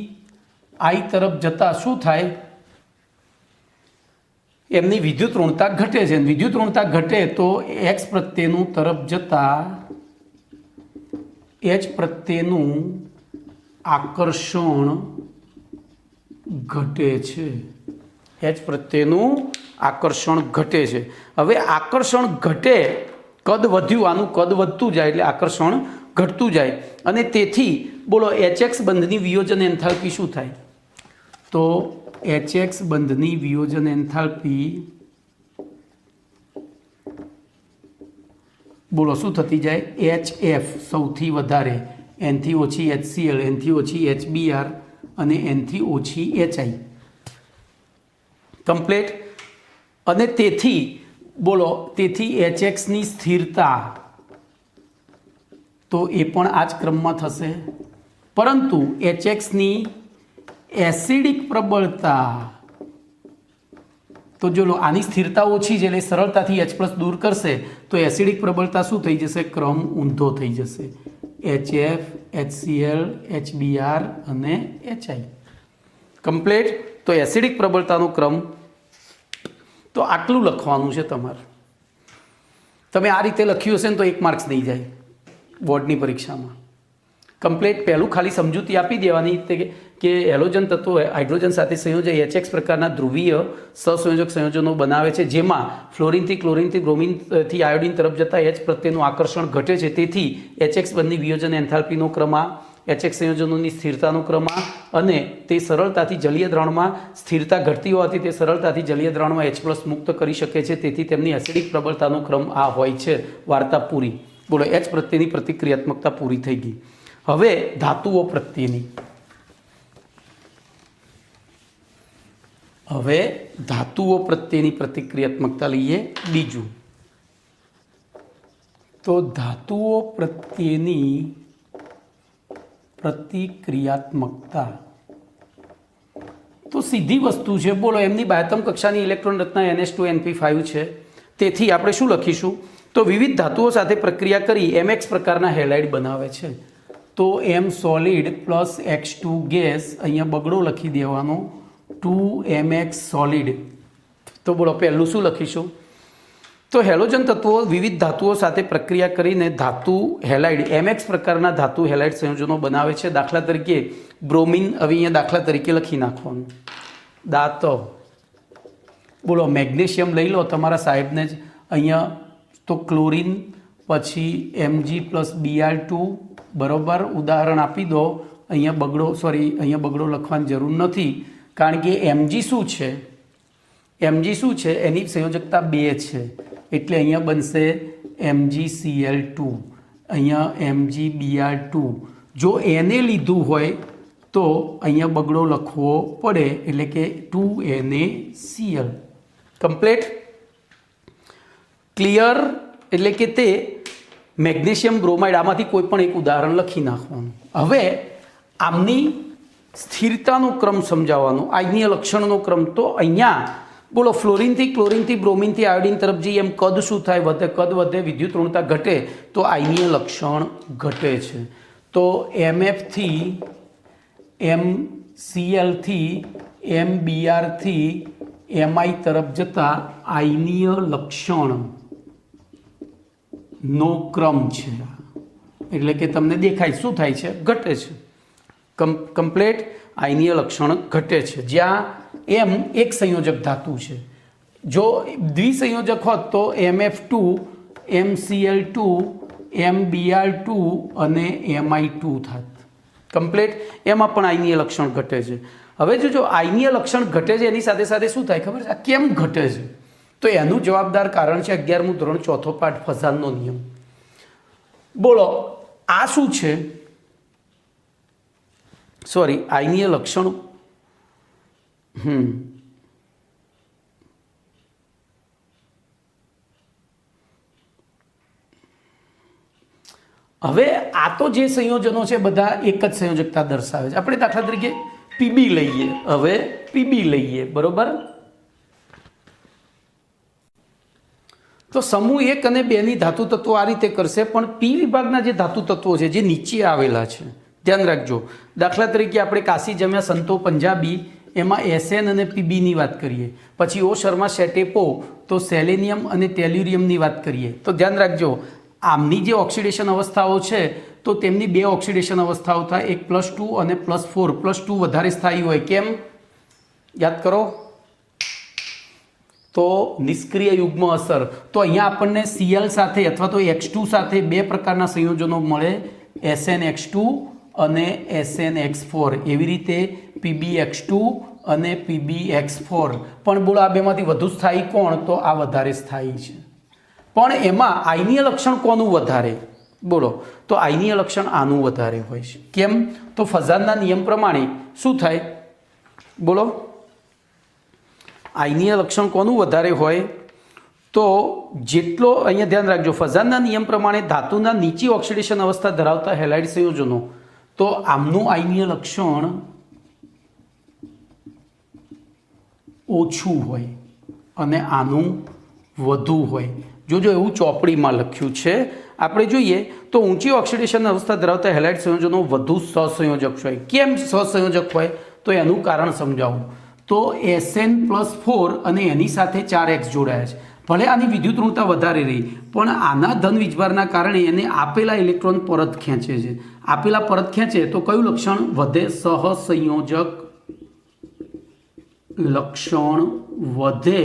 I તરફ જતા શું થાય? એમની વિદ્યુત ઋણતા ઘટે છે. વિદ્યુત ઋણતા ઘટે તો X પ્રત્યેનું તરફ જતા H પ્રત્યેનું આકર્ષણ ઘટે છે. એચ પ્રત્યેનું આકર્ષણ ઘટે છે. હવે આકર્ષણ ઘટે, કદ વધ્યું, આનું કદ વધતું જાય એટલે આકર્ષણ ઘટતું જાય, અને તેથી બોલો HX બંધની વિયોજન એન્થાલ્પી શું થાય? તો HX બંધની વિયોજન એન્થાલ્પી બોલો શું થતી જાય? HF સૌથી વધારે, એનથી ઓછી HCl, એનથી ઓછી HBr અને એનથી ઓછી HI. કમ્પ્લીટ. અને તેથી બોલો, તેથી HXની સ્થિરતા તો એ પણ આ જ ક્રમમાં થશે, પરંતુ HXની એસિડિક પ્રબળતા તો જો આની સ્થિરતા ઓછી છે એટલે સરળતાથી H+ દૂર કરશે તો એસિડિક પ્રબળતા શું થઈ જશે? ક્રમ ઊંધો થઈ જશે. HF, HCl, HBr અને HI. કમ્પ્લીટ. તો એસિડિક પ્રબળતાનો ક્રમ તો આટલું લખવાનું છે તમારે. તમે આ રીતે લખ્યું હશે ને તો 1 માર્ક્સ નહીં જાય બોર્ડની પરીક્ષામાં. કમ્પ્લીટ. પહેલું ખાલી સમજૂતી આપી દેવાની કે હેલોજન તત્વો હાઇડ્રોજન સાથે સંયોજાઈ HX પ્રકારના ધ્રુવીય સહસંયોજક સંયોજનો બનાવે છે, જેમાં ફ્લોરિનથી ક્લોરિનથી બ્રોમિનથી આયોડિન તરફ જતા H પ્રત્યેનું આકર્ષણ ઘટે છે. તેથી HX બંધની વિયોજન એન્થાલ્પીનો ક્રમ આ, HX સંયોજનોની સ્થિરતાનો ક્રમ આ, અને તે સરળતાથી જલીય દ્રાવણમાં સ્થિરતા ઘટતી હોવાથી તે સરળતાથી જલીય દ્રાવણમાં H+ મુક્ત કરી શકે છે. તેથી તેમની એસિડિક પ્રબળતાનો ક્રમ આ હોય છે. વાર્તા પૂરી. બોલો, H પ્રત્યેની પ્રતિક્રિયાત્મકતા પૂરી થઈ ગઈ. હવે ધાતુઓ પ્રત્યેની. હવે ધાતુઓ પ્રત્યેની પ્રતિક્રિયાત્મકતા લઈએ બીજું. તો ધાતુઓ પ્રત્યેની પ્રતિક્રિયાત્મકતા તો સીધી વસ્તુ છે. બોલો, એમની બાહ્યતમ કક્ષાની ઇલેક્ટ્રોન રચના NH2NP5 છે. તેથી આપણે શું લખીશું? તો વિવિધ ધાતુઓ સાથે પ્રક્રિયા કરી MX પ્રકારના હેલાઇડ બનાવે છે. તો M solid plus X2 gas, અહીંયા બગડો લખી દેવાનો, 2MX સોલિડ. તો બોલો પહેલું શું લખીશું? તો હેલોજન તત્વો વિવિધ ધાતુઓ સાથે પ્રક્રિયા કરીને ધાતુ હેલાઇડ MX પ્રકારના ધાતુ હેલાઇડ સંયોજનો બનાવે છે. દાખલા તરીકે બ્રોમિન, હવે અહીંયા દાખલા તરીકે લખી નાખવાનું દાતો. બોલો મેગ્નેશિયમ લઈ લો તમારા સાહેબને જ અહીંયા, તો ક્લોરિન પછી Mg+Br2 બરોબર. ઉદાહરણ આપી દો. અહીંયા બગડો, અહીંયા બગડો લખવાની જરૂર નથી, કારણ કે Mg શું છે? Mg શું છે? એની સંયોજકતા 2 છે, એટલે અહીંયા બનશે MgCl2, અહીંયા MgBr2. જો એને લીધું હોય તો અહીંયા બગડો લખવો પડે, એટલે કે 2NaCl. કમ્પ્લીટ. ક્લિયર. એટલે કે તે મેગ્નેશિયમ બ્રોમાઇડ, આમાંથી કોઈ પણ એક ઉદાહરણ લખી નાખવાનું. હવે આમની સ્થિરતાનો ક્રમ સમજાવવાનો, આયનીય લક્ષણનો ક્રમ. તો અહીંયા બોલો ફ્લોરિનથી ક્લોરિનથી બ્રોમિનથી આયોડિન તરફ જઈએ એમ કદ શું થાય? વધે. કદ વધે, વિદ્યુત ઋણતા ઘટે, તો આયનીય લક્ષણ ઘટે છે. તો MF થી MCl થી MBr થી MI તરફ જતા આયનીય લક્ષણ નો ક્રમ છે. એટલે કે તમને દેખાય શું થાય છે? ઘટે છે. કમ્પ્લીટ. આયનીય લક્ષણ ઘટે છે. જ્યાં M એક સંયોજક ધાતુ છે. જો દ્વિસંયોજક હોત તો MF2, MCl2, MBr2 અને MI2 થાત. કમ્પ્લીટ. એમાં પણ આયનીય લક્ષણ ઘટે છે. હવે જો આયનીય લક્ષણ ઘટે છે એની સાથે સાથે શું થાય ખબર છે? આ કેમ ઘટે છે? તો એનું જવાબદાર કારણ છે 11મું ધોરણ 4થો પાઠ ફઝાનનો નિયમ. બોલો આ શું છે? આયનીય લક્ષણ. હવે આ તો જે સંયોજનો છે બધા એક જ સંયોજકતા દર્શાવે છે. આપણે દાખલા તરીકે PB લઈએ. હવે PB લઈએ, બરોબર. તો સમૂહ 1 અને 2 ની ધાતુ તત્વો આ રીતે કરશે, પણ P વિભાગના જે ધાતુ તત્વો છે જે નીચે આવેલા છે, ધ્યાન રાખજો. દાખલા તરીકે આપણે કાશી જમ્યા સંતો પંજાબી, એમાં SN અને PBની વાત કરીએ. પછી ઓ શર્મા શેટેપો, તો સેલેનિયમ અને ટેલ્યુરિયમની વાત કરીએ. તો ધ્યાન રાખજો, આમની જે ઓક્સિડેશન અવસ્થાઓ છે તો તેમની 2 ઓક્સિડેશન અવસ્થાઓ થાય, એક +2 અને +4. +2 વધારે સ્થાયી હોય. કેમ? યાદ કરો. તો નિષ્ક્રિય યુગ્મ અસર, તો અહીંયા આપણને Cl સાથે અથવા તો X2 સાથે બે પ્રકારના સંયોજનો મળે, SnX2 અને SnX4. એવી રીતે PbX2 અને PbX4. પણ બોલો આ બેમાંથી વધુ સ્થાયી કોણ? તો આ વધારે સ્થાયી છે. પણ એમાં આયનીય લક્ષણ કોનું વધારે? બોલો, તો આયનીય લક્ષણ આનું વધારે હોય છે. કેમ? તો ફઝાનના નિયમ પ્રમાણે શું થાય? બોલો, આયનીય લક્ષણ કોનું વધારે હોય? તો જેટલો અહીંયા ધ્યાન રાખજો, ફઝાનના નિયમ પ્રમાણે ધાતુના નીચી ઓક્સિડેશન અવસ્થા ધરાવતા હેલાઇડ સંયોજનો, તો આમનું આયનીય લક્ષણ ઓછું હોય અને આનું વધુ હોય. જોજો એવું ચોપડીમાં લખ્યું છે. આપણે જોઈએ તો ઊંચી ઓક્સિડેશન અવસ્થા ધરાવતા હેલાઇડ સંયોજનો વધુ સહસંયોજક હોય. કેમ સહસંયોજક હોય? તો એનું કારણ સમજાવું. તો Sn+4 અને એની સાથે 4x જોડાયા છે. ભલે આની વિદ્યુત ઋણતા વધારે રહી, પણ આના ધન વીજભારના કારણે એને આપેલા ઇલેક્ટ્રોન પરત ખેંચે છે. આપેલા પરત ખેંચે તો કયું લક્ષણ વધે? સહસંયોજક લક્ષણ વધે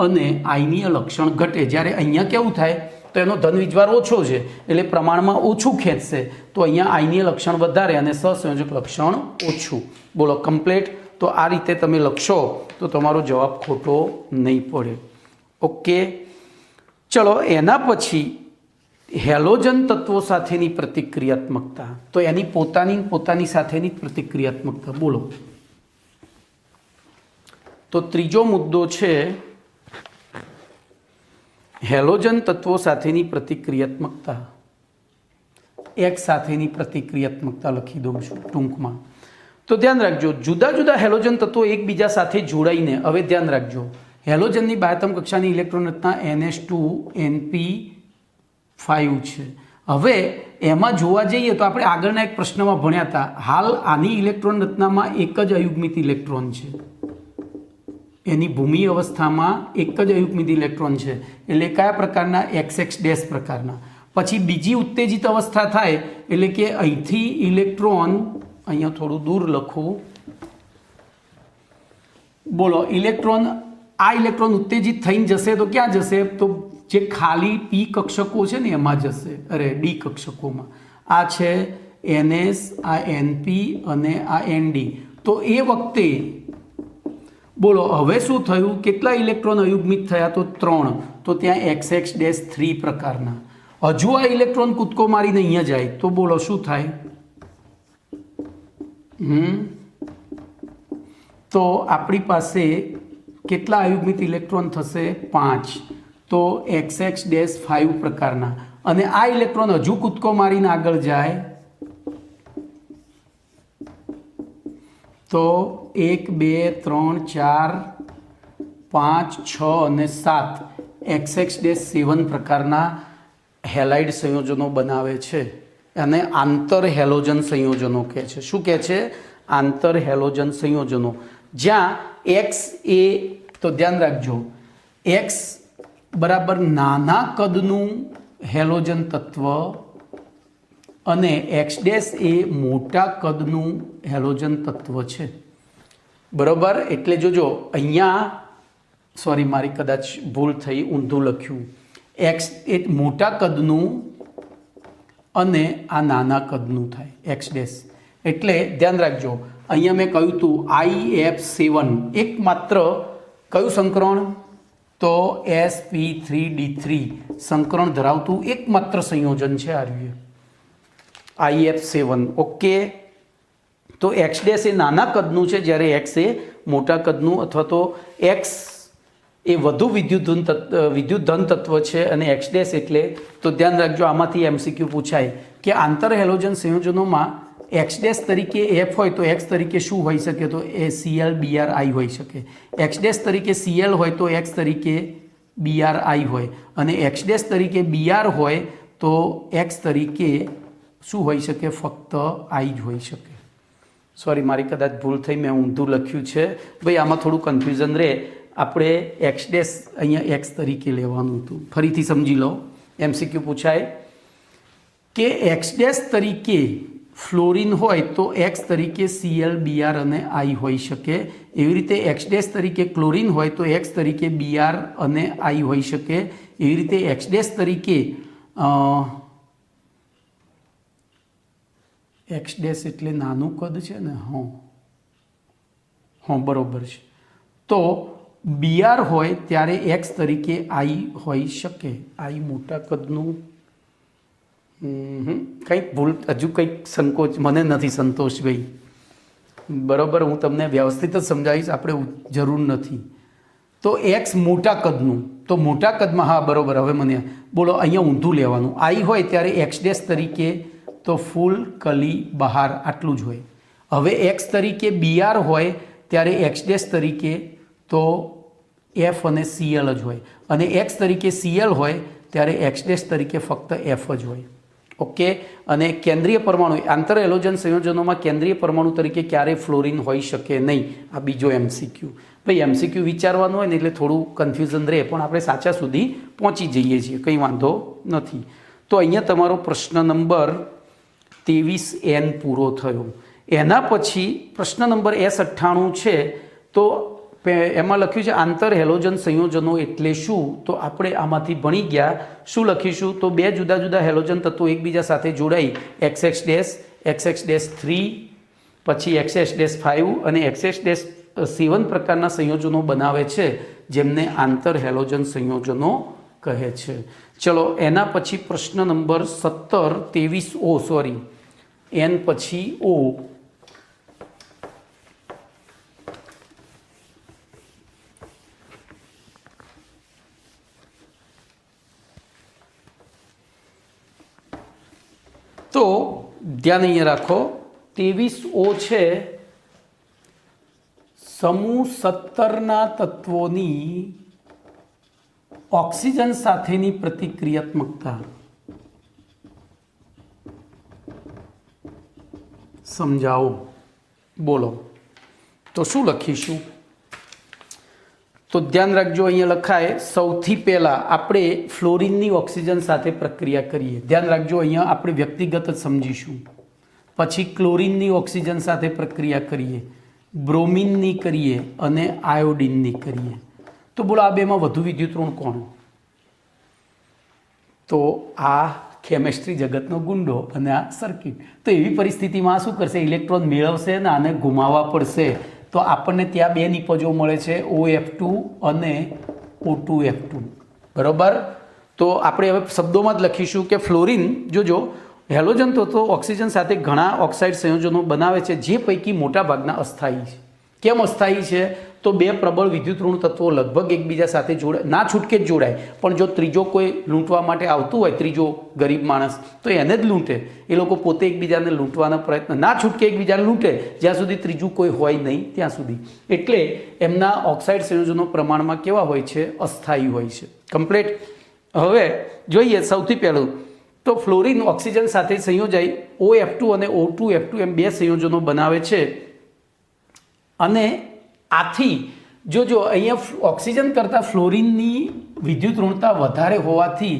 અને આયનીય લક્ષણ ઘટે. જ્યારે અહીંયા કેવું થાય? તો એનો ધન વીજભાર ઓછો છે એટલે પ્રમાણમાં ઓછું ખેંચશે, તો અહીંયા આયનીય લક્ષણ વધારે અને સહસંયોજક લક્ષણ ઓછું. બોલો, કમ્પ્લીટ. તો આ રીતે તમે લખશો તો તમારો જવાબ ખોટો નહીં પડે. ઓકે, ચલો એના પછી હેલોજન તત્વો સાથેની પ્રતિક્રિયાત્મકતા. તો એની પોતાની સાથેની પ્રતિક્રિયાત્મકતા. બોલો, તો ત્રીજો મુદ્દો છે હેલોજન તત્વો સાથેની પ્રતિક્રિયાત્મકતા. એક સાથેની પ્રતિક્રિયાત્મકતા લખી દઉં છું ટૂંકમાં. તો ધ્યાન રાખજો, જુદા જુદા હેલોજન તત્વો એકબીજા સાથે જોડાઈને, હવે ધ્યાન રાખજો, હેલોજનની બાહ્યતમ કક્ષાની ઇલેક્ટ્રોન રચના NH2Np5 છે. હવે એમાં જોવા જઈએ તો આપણે આગળના એક પ્રશ્નમાં ભણ્યા હતા. હાલ આની ઇલેક્ટ્રોન રચનામાં એક જ અયુગ્મિત ઇલેક્ટ્રોન છે. એની ભૂમિ અવસ્થામાં એક જ અયુગ્મિત ઇલેક્ટ્રોન છે. એટલે કયા પ્રકારના? XX- પ્રકારના. પછી બીજી ઉત્તેજિત અવસ્થા થાય એટલે કે અહીંથી ઇલેક્ટ્રોન, અહીંયા થોડું દૂર લખું, બોલો, આ ઇલેક્ટ્રોન ઉત્તેજિત થઈને જશે તો ક્યાં જશે? તો જે ખાલી P કક્ષકો છે ને એમાં જશે, D કક્ષકોમાં. આ છે NS, આ NP અને આ ND. તો એ વખતે બોલો હવે શું થયું? કેટલા ઇલેક્ટ્રોન અયુગ્મિત થયા? તો 3. તો ત્યાં XX-3 પ્રકારના. હજુ આ ઇલેક્ટ્રોન કૂદકો મારીને અહીંયા જાય તો બોલો શું થાય? તો આપણી પાસે કેટલા અયુગ્મિત ઇલેક્ટ્રોન થશે? 5. તો XX-5 પ્રકારના. અને આ ઇલેક્ટ્રોન હજુ કૂદકો મારીને આગળ જાય તો 1, 2, 3, 4, 5, 6 અને 7 XX-7 પ્રકારના હેલાઇડ સંયોજનો બનાવે છે. અને આંતર હેલોજન સંયોજનો કહે છે. શું કહે છે? આંતર હેલોજન સંયોજનો. જ્યાં X એ, તો ધ્યાન રાખજો, X બરાબર નાના કદનું હેલોજન તત્વ અને X' એ મોટા કદનું હેલોજન તત્વ છે. બરાબર? એટલે જોજો અહીંયા, સોરી મારી કદાચ ભૂલ થઈ, ઊંધું લખ્યું. X એ મોટા કદનું અને આ નાના કદનું થાય X'. એટલે ધ્યાન રાખજો, અહીંયા મેં કહ્યું હતું IF7 એકમાત્ર કયું સંકરણ? તો sp3d3 સંકરણ ધરાવતું એકમાત્ર સંયોજન છે આ IF7. ઓકે, તો X' એ નાના કદનું છે જ્યારે X એ મોટા કદનું, અથવા તો X એ વધુ વિદ્યુત ધન તત્વ છે અને X' એટલે, તો ધ્યાન રાખજો આમાંથી MCQ પૂછાય કે આંતર હેલોજન સંયોજનોમાં X' તરીકે F હોય તો X તરીકે શું હોઈ શકે? તો એ Cl-Bri હોઈ શકે. X' તરીકે Cl હોય તો X તરીકે Bri હોય, અને X' તરીકે Br હોય તો X તરીકે શું હોઈ શકે? ફક્ત I જ હોઈ શકે. સોરી મારી કદાચ ભૂલ થઈ, મેં ઊંધું લખ્યું છે ભાઈ, આમાં થોડું કન્ફ્યુઝન રહે. આપણે X' અહીંયા X તરીકે લેવાનું હતું. ફરીથી સમજી લો, MCQ પૂછાય કે X' તરીકે ફ્લોરિન હોય તો એક્સ તરીકે Cl Br અને I હોઈ શકે, એવી રીતે એક્સ ડેશ તરીકે ક્લોરિન હોય તો એક્સ તરીકે Br અને I હોઈ શકે, એવી રીતે એક્સ ડેશ તરીકે એક્સ ડેશ એટલે નાનું કદ છે ને, હા બરોબર છે, તો Br હોય ત્યારે એક્સ તરીકે I હોઈ શકે, I મોટા કદનું કંઈક ભૂલ હજુ કંઈક સંકોચ મને નથી સંતોષભાઈ, બરાબર, હું તમને વ્યવસ્થિત જ સમજાવીશ, આપણે જરૂર નથી. તો એક્સ મોટા કદનું, તો મોટા કદમાં હા બરાબર, હવે મને બોલો અહીંયા ઊંધું લેવાનું, I હોય ત્યારે એક્સ ડેશ તરીકે તો ફૂલ કલી બહાર આટલું જ હોય. હવે એક્સ તરીકે Br હોય ત્યારે એક્સ ડેશ તરીકે તો F અને Cl જ હોય, અને એક્સ તરીકે Cl હોય ત્યારે એક્સ ડેશ તરીકે ફક્ત F જ હોય. ઓકે, અને કેન્દ્રીય પરમાણુ આંતર હેલોજન સંયોજનોમાં કેન્દ્રીય પરમાણુ તરીકે ક્યારેય ફ્લોરિન હોઈ શકે નહીં. આ બીજો MCQ. ભાઈ MCQ વિચારવાનું હોય ને એટલે થોડું કન્ફ્યુઝન રહે, પણ આપણે સાચા સુધી પહોંચી જઈએ છીએ, કંઈ વાંધો નથી. તો અહીંયા તમારો પ્રશ્ન નંબર 23N પૂરો થયો. એના પછી પ્રશ્ન નંબર S98 છે, તો એમાં લખ્યું છે આંતર હેલોજન સંયોજનો એટલે શું? તો આપણે આમાંથી ભણી ગયા. શું લખીશું? તો બે જુદા જુદા હેલોજન તત્વો એકબીજા સાથે જોડાઈ XX', 3, પછી XX'5 અને XX'7 પ્રકારના સંયોજનો બનાવે છે, જેમને આંતર હેલોજન સંયોજનો કહે છે. ચલો એના પછી પ્રશ્ન નંબર 23 N પછી O. તો ધ્યાન અહીંયા રાખો, 23O છે સમૂહ 17ના તત્વોની ઓક્સિજન સાથેની પ્રતિક્રિયાત્મકતા સમજાવો. બોલો, તો શું લખીશું? તો ધ્યાન રાખજો, અહીંયા લખાય સૌથી પહેલાં આપણે ફ્લોરિનની ઓક્સિજન સાથે પ્રક્રિયા કરીએ. ધ્યાન રાખજો, અહીંયા આપણે વ્યક્તિગત જ સમજીશું. પછી ક્લોરિનની ઓક્સિજન સાથે પ્રક્રિયા કરીએ, બ્રોમિનની કરીએ અને આયોડિનની કરીએ. તો બોલો આ બેમાં વધુ વિદ્યુતઋણ કોણ? તો આ કેમેસ્ટ્રી જગતનો ગુંડો અને આ સર્કિટ. તો એવી પરિસ્થિતિમાં શું કરશે? ઇલેક્ટ્રોન મેળવશે ને આને ગુમાવવા પડશે. તો આપણને ત્યાં બે નિપજો મળે છે, OF2 અને O2F2. બરાબર? તો આપણે હવે શબ્દોમાં જ લખીશું કે ફ્લોરિન, જોજો, હેલોજન તત્વો ઓક્સિજન સાથે ઘણા ઓક્સાઇડ સંયોજનો બનાવે છે, જે પૈકી મોટા ભાગના અસ્થાયી છે. કેમ અસ્થાયી છે? તો બે પ્રબળ વિદ્યુતઋણ તત્વો લગભગ એકબીજા સાથે જોડાય, ના છૂટકે જ જોડાય, પણ જો ત્રીજો કોઈ લૂંટવા માટે આવતું હોય, ત્રીજો ગરીબ માણસ, તો એને જ લૂંટે. એ લોકો પોતે એકબીજાને લૂંટવાના પ્રયત્ન, ના છૂટકે એકબીજાને લૂંટે જ્યાં સુધી ત્રીજું કોઈ હોય નહીં ત્યાં સુધી. એટલે એમના ઓક્સાઇડ સંયોજનો પ્રમાણમાં કેવા હોય છે? અસ્થાયી હોય છે. કમ્પ્લીટ. હવે જોઈએ સૌથી પહેલું તો ફ્લોરિન ઓક્સિજન સાથે સંયોજાઈ OF2 અને O2F2 એમ બે સંયોજનો બનાવે છે. અને આથી જોજો અહીંયા ઓક્સિજન કરતાં ફ્લોરિનની વિદ્યુતઋણતા વધારે હોવાથી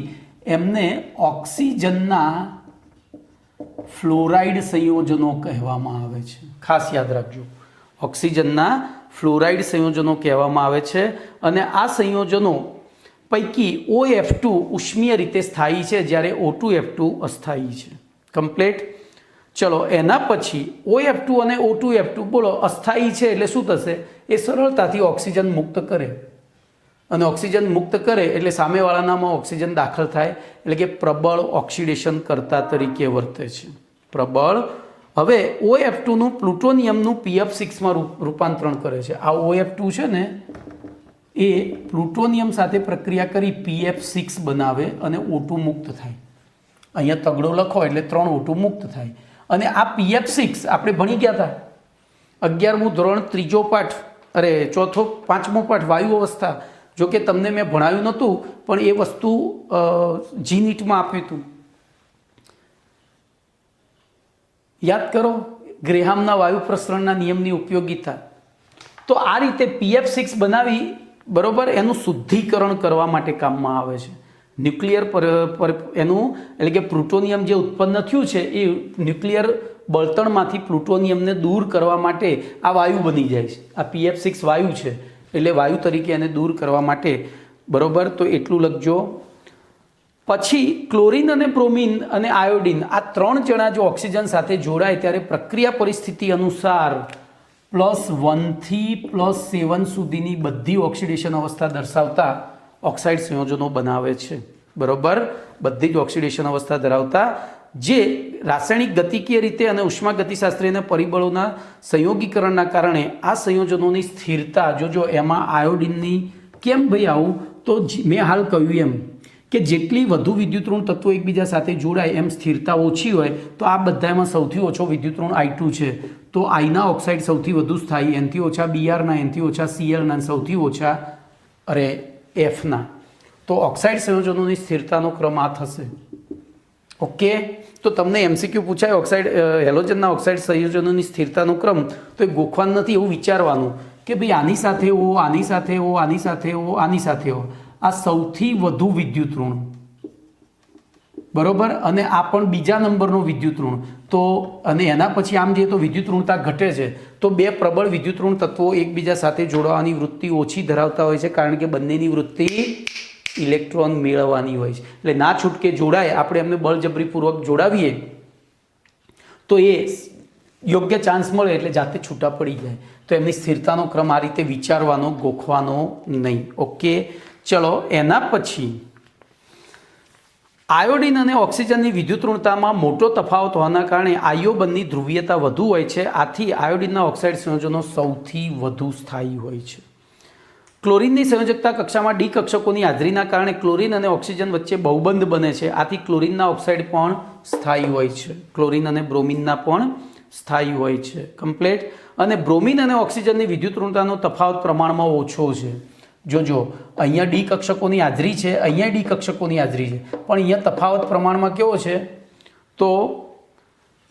એમને ઓક્સિજનના ફ્લોરાઇડ સંયોજનો કહેવામાં આવે છે. ખાસ યાદ રાખજો, ઓક્સિજનના ફ્લોરાઇડ સંયોજનો કહેવામાં આવે છે. અને આ સંયોજનો પૈકી OF2 ઉષ્મીય રીતે સ્થાયી છે, જ્યારે O2F2 અસ્થાયી છે. કમ્પ્લીટ. ચલો એના પછી OF2 અને O2F2 બોલો અસ્થાયી છે એટલે શું થશે? એ સરળતાથી ઓક્સિજન મુક્ત કરે, અને ઓક્સિજન મુક્ત કરે એટલે સામેવાળાનામાં ઓક્સિજન દાખલ થાય, એટલે કે પ્રબળ ઓક્સિડેશન કરતા તરીકે વર્તે છે. પ્રબળ. હવે OF2નું પ્લુટોનિયમનું PF6માં રૂપાંતરણ કરે છે. આ OF2 છે ને એ પ્લુટોનિયમ સાથે પ્રક્રિયા કરી PF6 બનાવે અને O2 મુક્ત થાય. અહીંયા તગડો લખો એટલે 3 O2 મુક્ત થાય. અને આ PF6 આપણે ભણી ગયા હતા 11મું ધોરણ 3જો પાઠ, અરે 5મો પાઠ વાયુ અવસ્થા. જો કે તમને મેં ભણાવ્યું નહોતું, પણ એ વસ્તુ GNEETમાં આપ્યું હતું. યાદ કરો ગ્રેહામના વાયુ પ્રસરણના નિયમની ઉપયોગિતા. તો આ રીતે PF6 બનાવી, બરોબર, એનું શુદ્ધિકરણ કરવા માટે કામમાં આવે છે. ન્યુક્લિયર એનું એટલે કે પ્લુટોનિયમ જે ઉત્પન્ન થયું છે એ ન્યુક્લિયર બળતણમાંથી પ્લુટોનિયમને દૂર કરવા માટે આ વાયુ બની જાય છે. આ PF6 વાયુ છે એટલે વાયુ તરીકે એને દૂર કરવા માટે, બરોબર, તો એટલું લખજો. પછી ક્લોરીન અને બ્રોમિન અને આયોડિન આ 3 જણા જો ઓક્સિજન સાથે જોડાય ત્યારે પ્રક્રિયા પરિસ્થિતિ અનુસાર +1 થી +7 સુધીની બધી ઓક્સિડેશન અવસ્થા દર્શાવતા ઓક્સાઇડ સંયોજનો બનાવે છે, બરોબર. બધી જ ઓક્સિડેશન અવસ્થા ધરાવતા જે રાસાયણિક ગતિકીય રીતે અને ઉષ્માગતિશાસ્ત્રીય પરિબળોના સંયોગીકરણના કારણે આ સંયોજનોની સ્થિરતા, જોજો એમાં આયોડિનની કેમ ભાઈ આવું, તો મેં હાલ કહ્યું એમ કે જેટલી વધુ વિદ્યુતઋણ તત્વો એકબીજા સાથે જોડાય એમ સ્થિરતા ઓછી હોય. તો આ બધામાં સૌથી ઓછો વિદ્યુતઋણ I2 છે, તો આઈના ઓક્સાઇડ સૌથી વધુ સ્થાયી, એનથી ઓછા Br ના, એનથી ઓછા Cl ના, સૌથી ઓછા F ના. તો ઓક્સાઇડ સંયોજનોની સ્થિરતાનો ક્રમ આ થશે. ઓકે, તો તમને MCQ પૂછાય ઓક્સાઇડ હેલોજનના ઓક્સાઇડ સંયોજનોની સ્થિરતાનો ક્રમ, તો એ ગોખવાનું નથી, એવું વિચારવાનું કે ભાઈ આની સાથે હો, આની સાથે હો, આની સાથે હો, આની સાથે હો. આ સૌથી વધુ વિદ્યુતઋણ, બરોબર, અને આ પણ બીજા નંબરનો વિદ્યુતઋણ. તો અને એના પછી આમ જઈએ તો વિદ્યુતઋણતા ઘટે છે. તો બે પ્રબળ વિદ્યુતઋણ તત્વો એકબીજા સાથે જોડાવાની વૃત્તિ ઓછી ધરાવતા હોય છે, કારણ કે બંનેની વૃત્તિ ઇલેક્ટ્રોન મેળવવાની હોય છે. એટલે ના છૂટકે જોડાય, આપણે એમને બળજબરીપૂર્વક જોડાવીએ તો એ યોગ્ય ચાન્સ મળે એટલે જાતે છૂટા પડી જાય. તો એમની સ્થિરતાનો ક્રમ આ રીતે વિચારવાનો, ગોખવાનો નહીં. ઓકે, ચલો એના પછી આયોડિન અને ઓક્સિજનની વિદ્યુતઋણતામાં મોટો તફાવત હોવાના કારણે આઈઓ બંધની ધ્રુવીયતા વધુ હોય છે. આથી આયોડિનના ઓક્સાઇડ સંયોજનો સૌથી વધુ સ્થાયી હોય છે. ક્લોરીનની સંયોજકતા કક્ષામાં ડી કક્ષકોની હાજરીના કારણે ક્લોરીન અને ઓક્સિજન વચ્ચે બહુબંધ બને છે. આથી ક્લોરીનના ઓક્સાઇડ પણ સ્થાયી હોય છે. ક્લોરીન અને બ્રોમિનના પણ સ્થાયી હોય છે. કમ્પ્લીટ. અને બ્રોમિન અને ઓક્સિજનની વિદ્યુતઋણતાનો તફાવત પ્રમાણમાં ઓછો છે. જોજો, અહીંયા ડી કક્ષકોની હાજરી છે, અહીંયા ડી કક્ષકોની હાજરી છે, પણ અહીંયા તફાવત પ્રમાણમાં કેવો છે, તો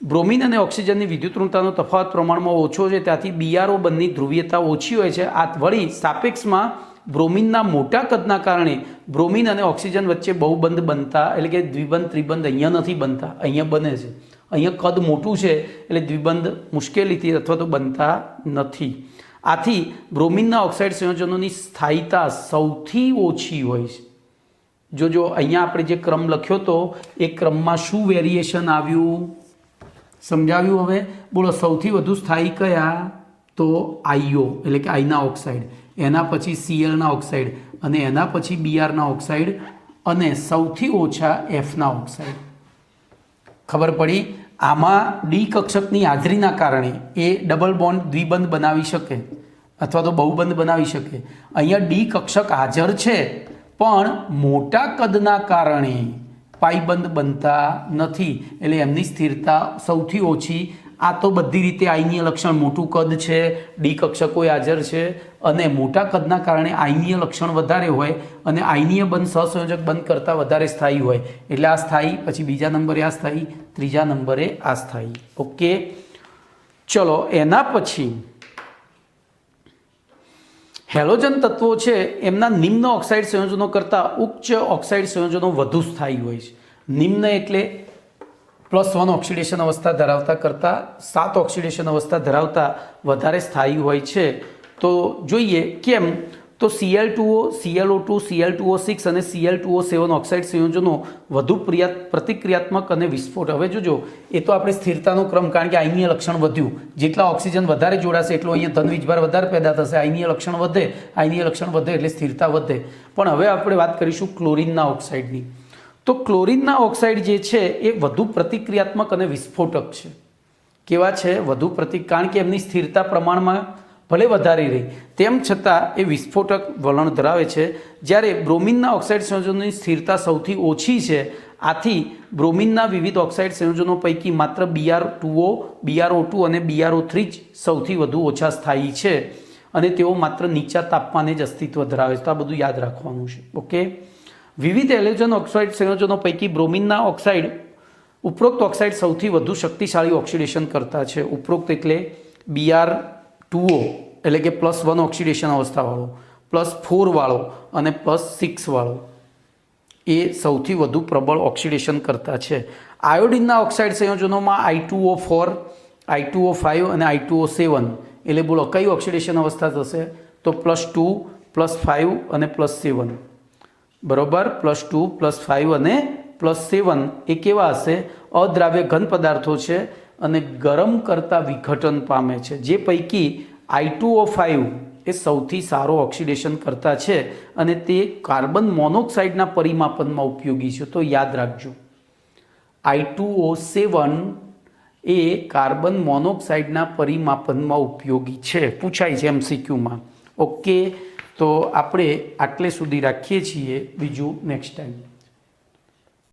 બ્રોમિન અને ઓક્સિજનની વિદ્યુતઋણતાનો તફાવત પ્રમાણમાં ઓછો છે. ત્યાંથી BRO બંધની ધ્રુવીયતા ઓછી હોય છે. આ વળી સાપેક્ષમાં બ્રોમિનના મોટા કદના કારણે બ્રોમિન અને ઓક્સિજન વચ્ચે બહુબંધ બનતા, એટલે કે દ્વિબંધ ત્રિબંધ અહીંયા નથી બનતા, અહીંયા બને છે. અહીંયા કદ મોટું છે એટલે દ્વિબંધ મુશ્કેલીથી અથવા તો બનતા નથી. આથી બ્રોમિનના ઓક્સાઇડ સંયોજનોની સ્થાયીતા સૌથી ઓછી હોય છે. જોજો, અહીંયા આપણે જે ક્રમ લખ્યો હતો એ ક્રમમાં શું વેરિએશન આવ્યું સમજાવ્યું. હવે બોલો, સૌથી વધુ સ્થાયી કયા, તો આઈઓ એટલે કે આઈના ઓક્સાઇડ, એના પછી Clના ઓક્સાઇડ, અને એના પછી Brના ઓક્સાઇડ, અને સૌથી ઓછા Fના ઓક્સાઇડ. ખબર પડી? આમાં ડી કક્ષકની હાજરીના કારણે એ ડબલ બોન્ડ દ્વિબંધ બનાવી શકે અથવા તો બહુબંધ બનાવી શકે. અહીંયા ડી કક્ષક હાજર છે પણ મોટા કદના કારણે પાઈબંધ બનતા નથી, એટલે એમની સ્થિરતા સૌથી ઓછી. આ તો બધી રીતે આયનીય લક્ષણ, મોટું કદ છે, ડી કક્ષકો હાજર છે, અને મોટા કદના કારણે આયનીય લક્ષણ વધારે હોય, અને આયનીય બંધ સહસંયોજક બંધ કરતાં વધારે સ્થાયી હોય. એટલે આ સ્થાયી, પછી બીજા નંબરે આ સ્થાયી, ત્રીજા નંબરે આ સ્થાયી. ઓકે, ચલો એના પછી હેલોજન તત્વો છે એમના નિમ્ન ઓક્સાઇડ સંયોજનો કરતાં ઉચ્ચ ઓક્સાઇડ સંયોજનો વધુ સ્થાયી હોય છે. નિમ્ન એટલે +1 ઓક્સિડેશન અવસ્થા ધરાવતા કરતાં 7 ઓક્સિડેશન અવસ્થા ધરાવતા વધારે સ્થાયી હોય છે. તો જોઈએ કેમ, તો Cl2O, ClO2, Cl2O6 અને Cl2O7 ઓક્સાઇડ સંયોજનો વધુ પ્રતિક્રિયાત્મક અને વિસ્ફોટ. હવે જોજો, એ તો આપણે સ્થિરતાનો ક્રમ, કારણ કે આયનીય લક્ષણ વધ્યું, જેટલા ઓક્સિજન વધારે જોડાશે એટલો અહીંયા ધન વીજભાર વધારે પેદા થશે, આયનીય લક્ષણ વધે, આયનીય લક્ષણ વધે એટલે સ્થિરતા વધે. પણ હવે આપણે વાત કરીશું ક્લોરીનના ઓક્સાઇડની. તો ક્લોરીનના ઓક્સાઇડ જે છે એ વધુ પ્રતિક્રિયાત્મક અને વિસ્ફોટક છે. કેવા છે? વધુ કારણ કે એમની સ્થિરતા પ્રમાણમાં ભલે વધારે રહી તેમ છતાં એ વિસ્ફોટક વલણ ધરાવે છે. જ્યારે બ્રોમિનના ઓક્સાઇડ સંયોજનોની સ્થિરતા સૌથી ઓછી છે. આથી બ્રોમિનના વિવિધ ઓક્સાઇડ સંયોજનો પૈકી માત્ર BR2O, BRO2 અને BRO3 જ સૌથી વધુ ઓછા સ્થાયી છે, અને તેઓ માત્ર નીચા તાપમાને જ અસ્તિત્વ ધરાવે છે. તો આ બધું યાદ રાખવાનું છે. ઓકે, વિવિધ હેલોજન ઓક્સાઇડ સંયોજનો પૈકી બ્રોમિનના ઓક્સાઇડ ઉપરોક્ત ઓક્સાઇડ સૌથી વધુ શક્તિશાળી ઓક્સિડેશન કરતા છે. ઉપરોક્ત એટલે Br2O એટલે કે +1 ઓક્સિડેશન અવસ્થાવાળો, +4 વાળો અને +6 વાળો એ સૌથી વધુ પ્રબળ ઓક્સિડેશન કરતા છે. આયોડિનના ઓક્સાઇડ સંયોજનોમાં I2O4, I2O5 અને I2O7, એટલે બોલો કઈ ઓક્સિડેશન અવસ્થા થશે? તો +2, +5 અને +7, બરોબર. +2, +5 અને +7 એ કેવા હશે? અદ્રાવ્ય ઘન પદાર્થો છે અને ગરમ કરતા વિઘટન પામે છે. જે પૈકી I2O5 એ સૌથી સારો ઓક્સિડેશન કરતા છે અને તે કાર્બન મોનોક્સાઇડના પરિમાપનમાં ઉપયોગી છે. તો યાદ રાખજો, I2O7 એ કાર્બન મોનોક્સાઇડના પરિમાપનમાં ઉપયોગી છે. પૂછાય છે MCQમાં. ઓકે, તો આપણે આટલે સુધી રાખીએ છીએ. બીજું નેક્સ્ટ ટાઈમ.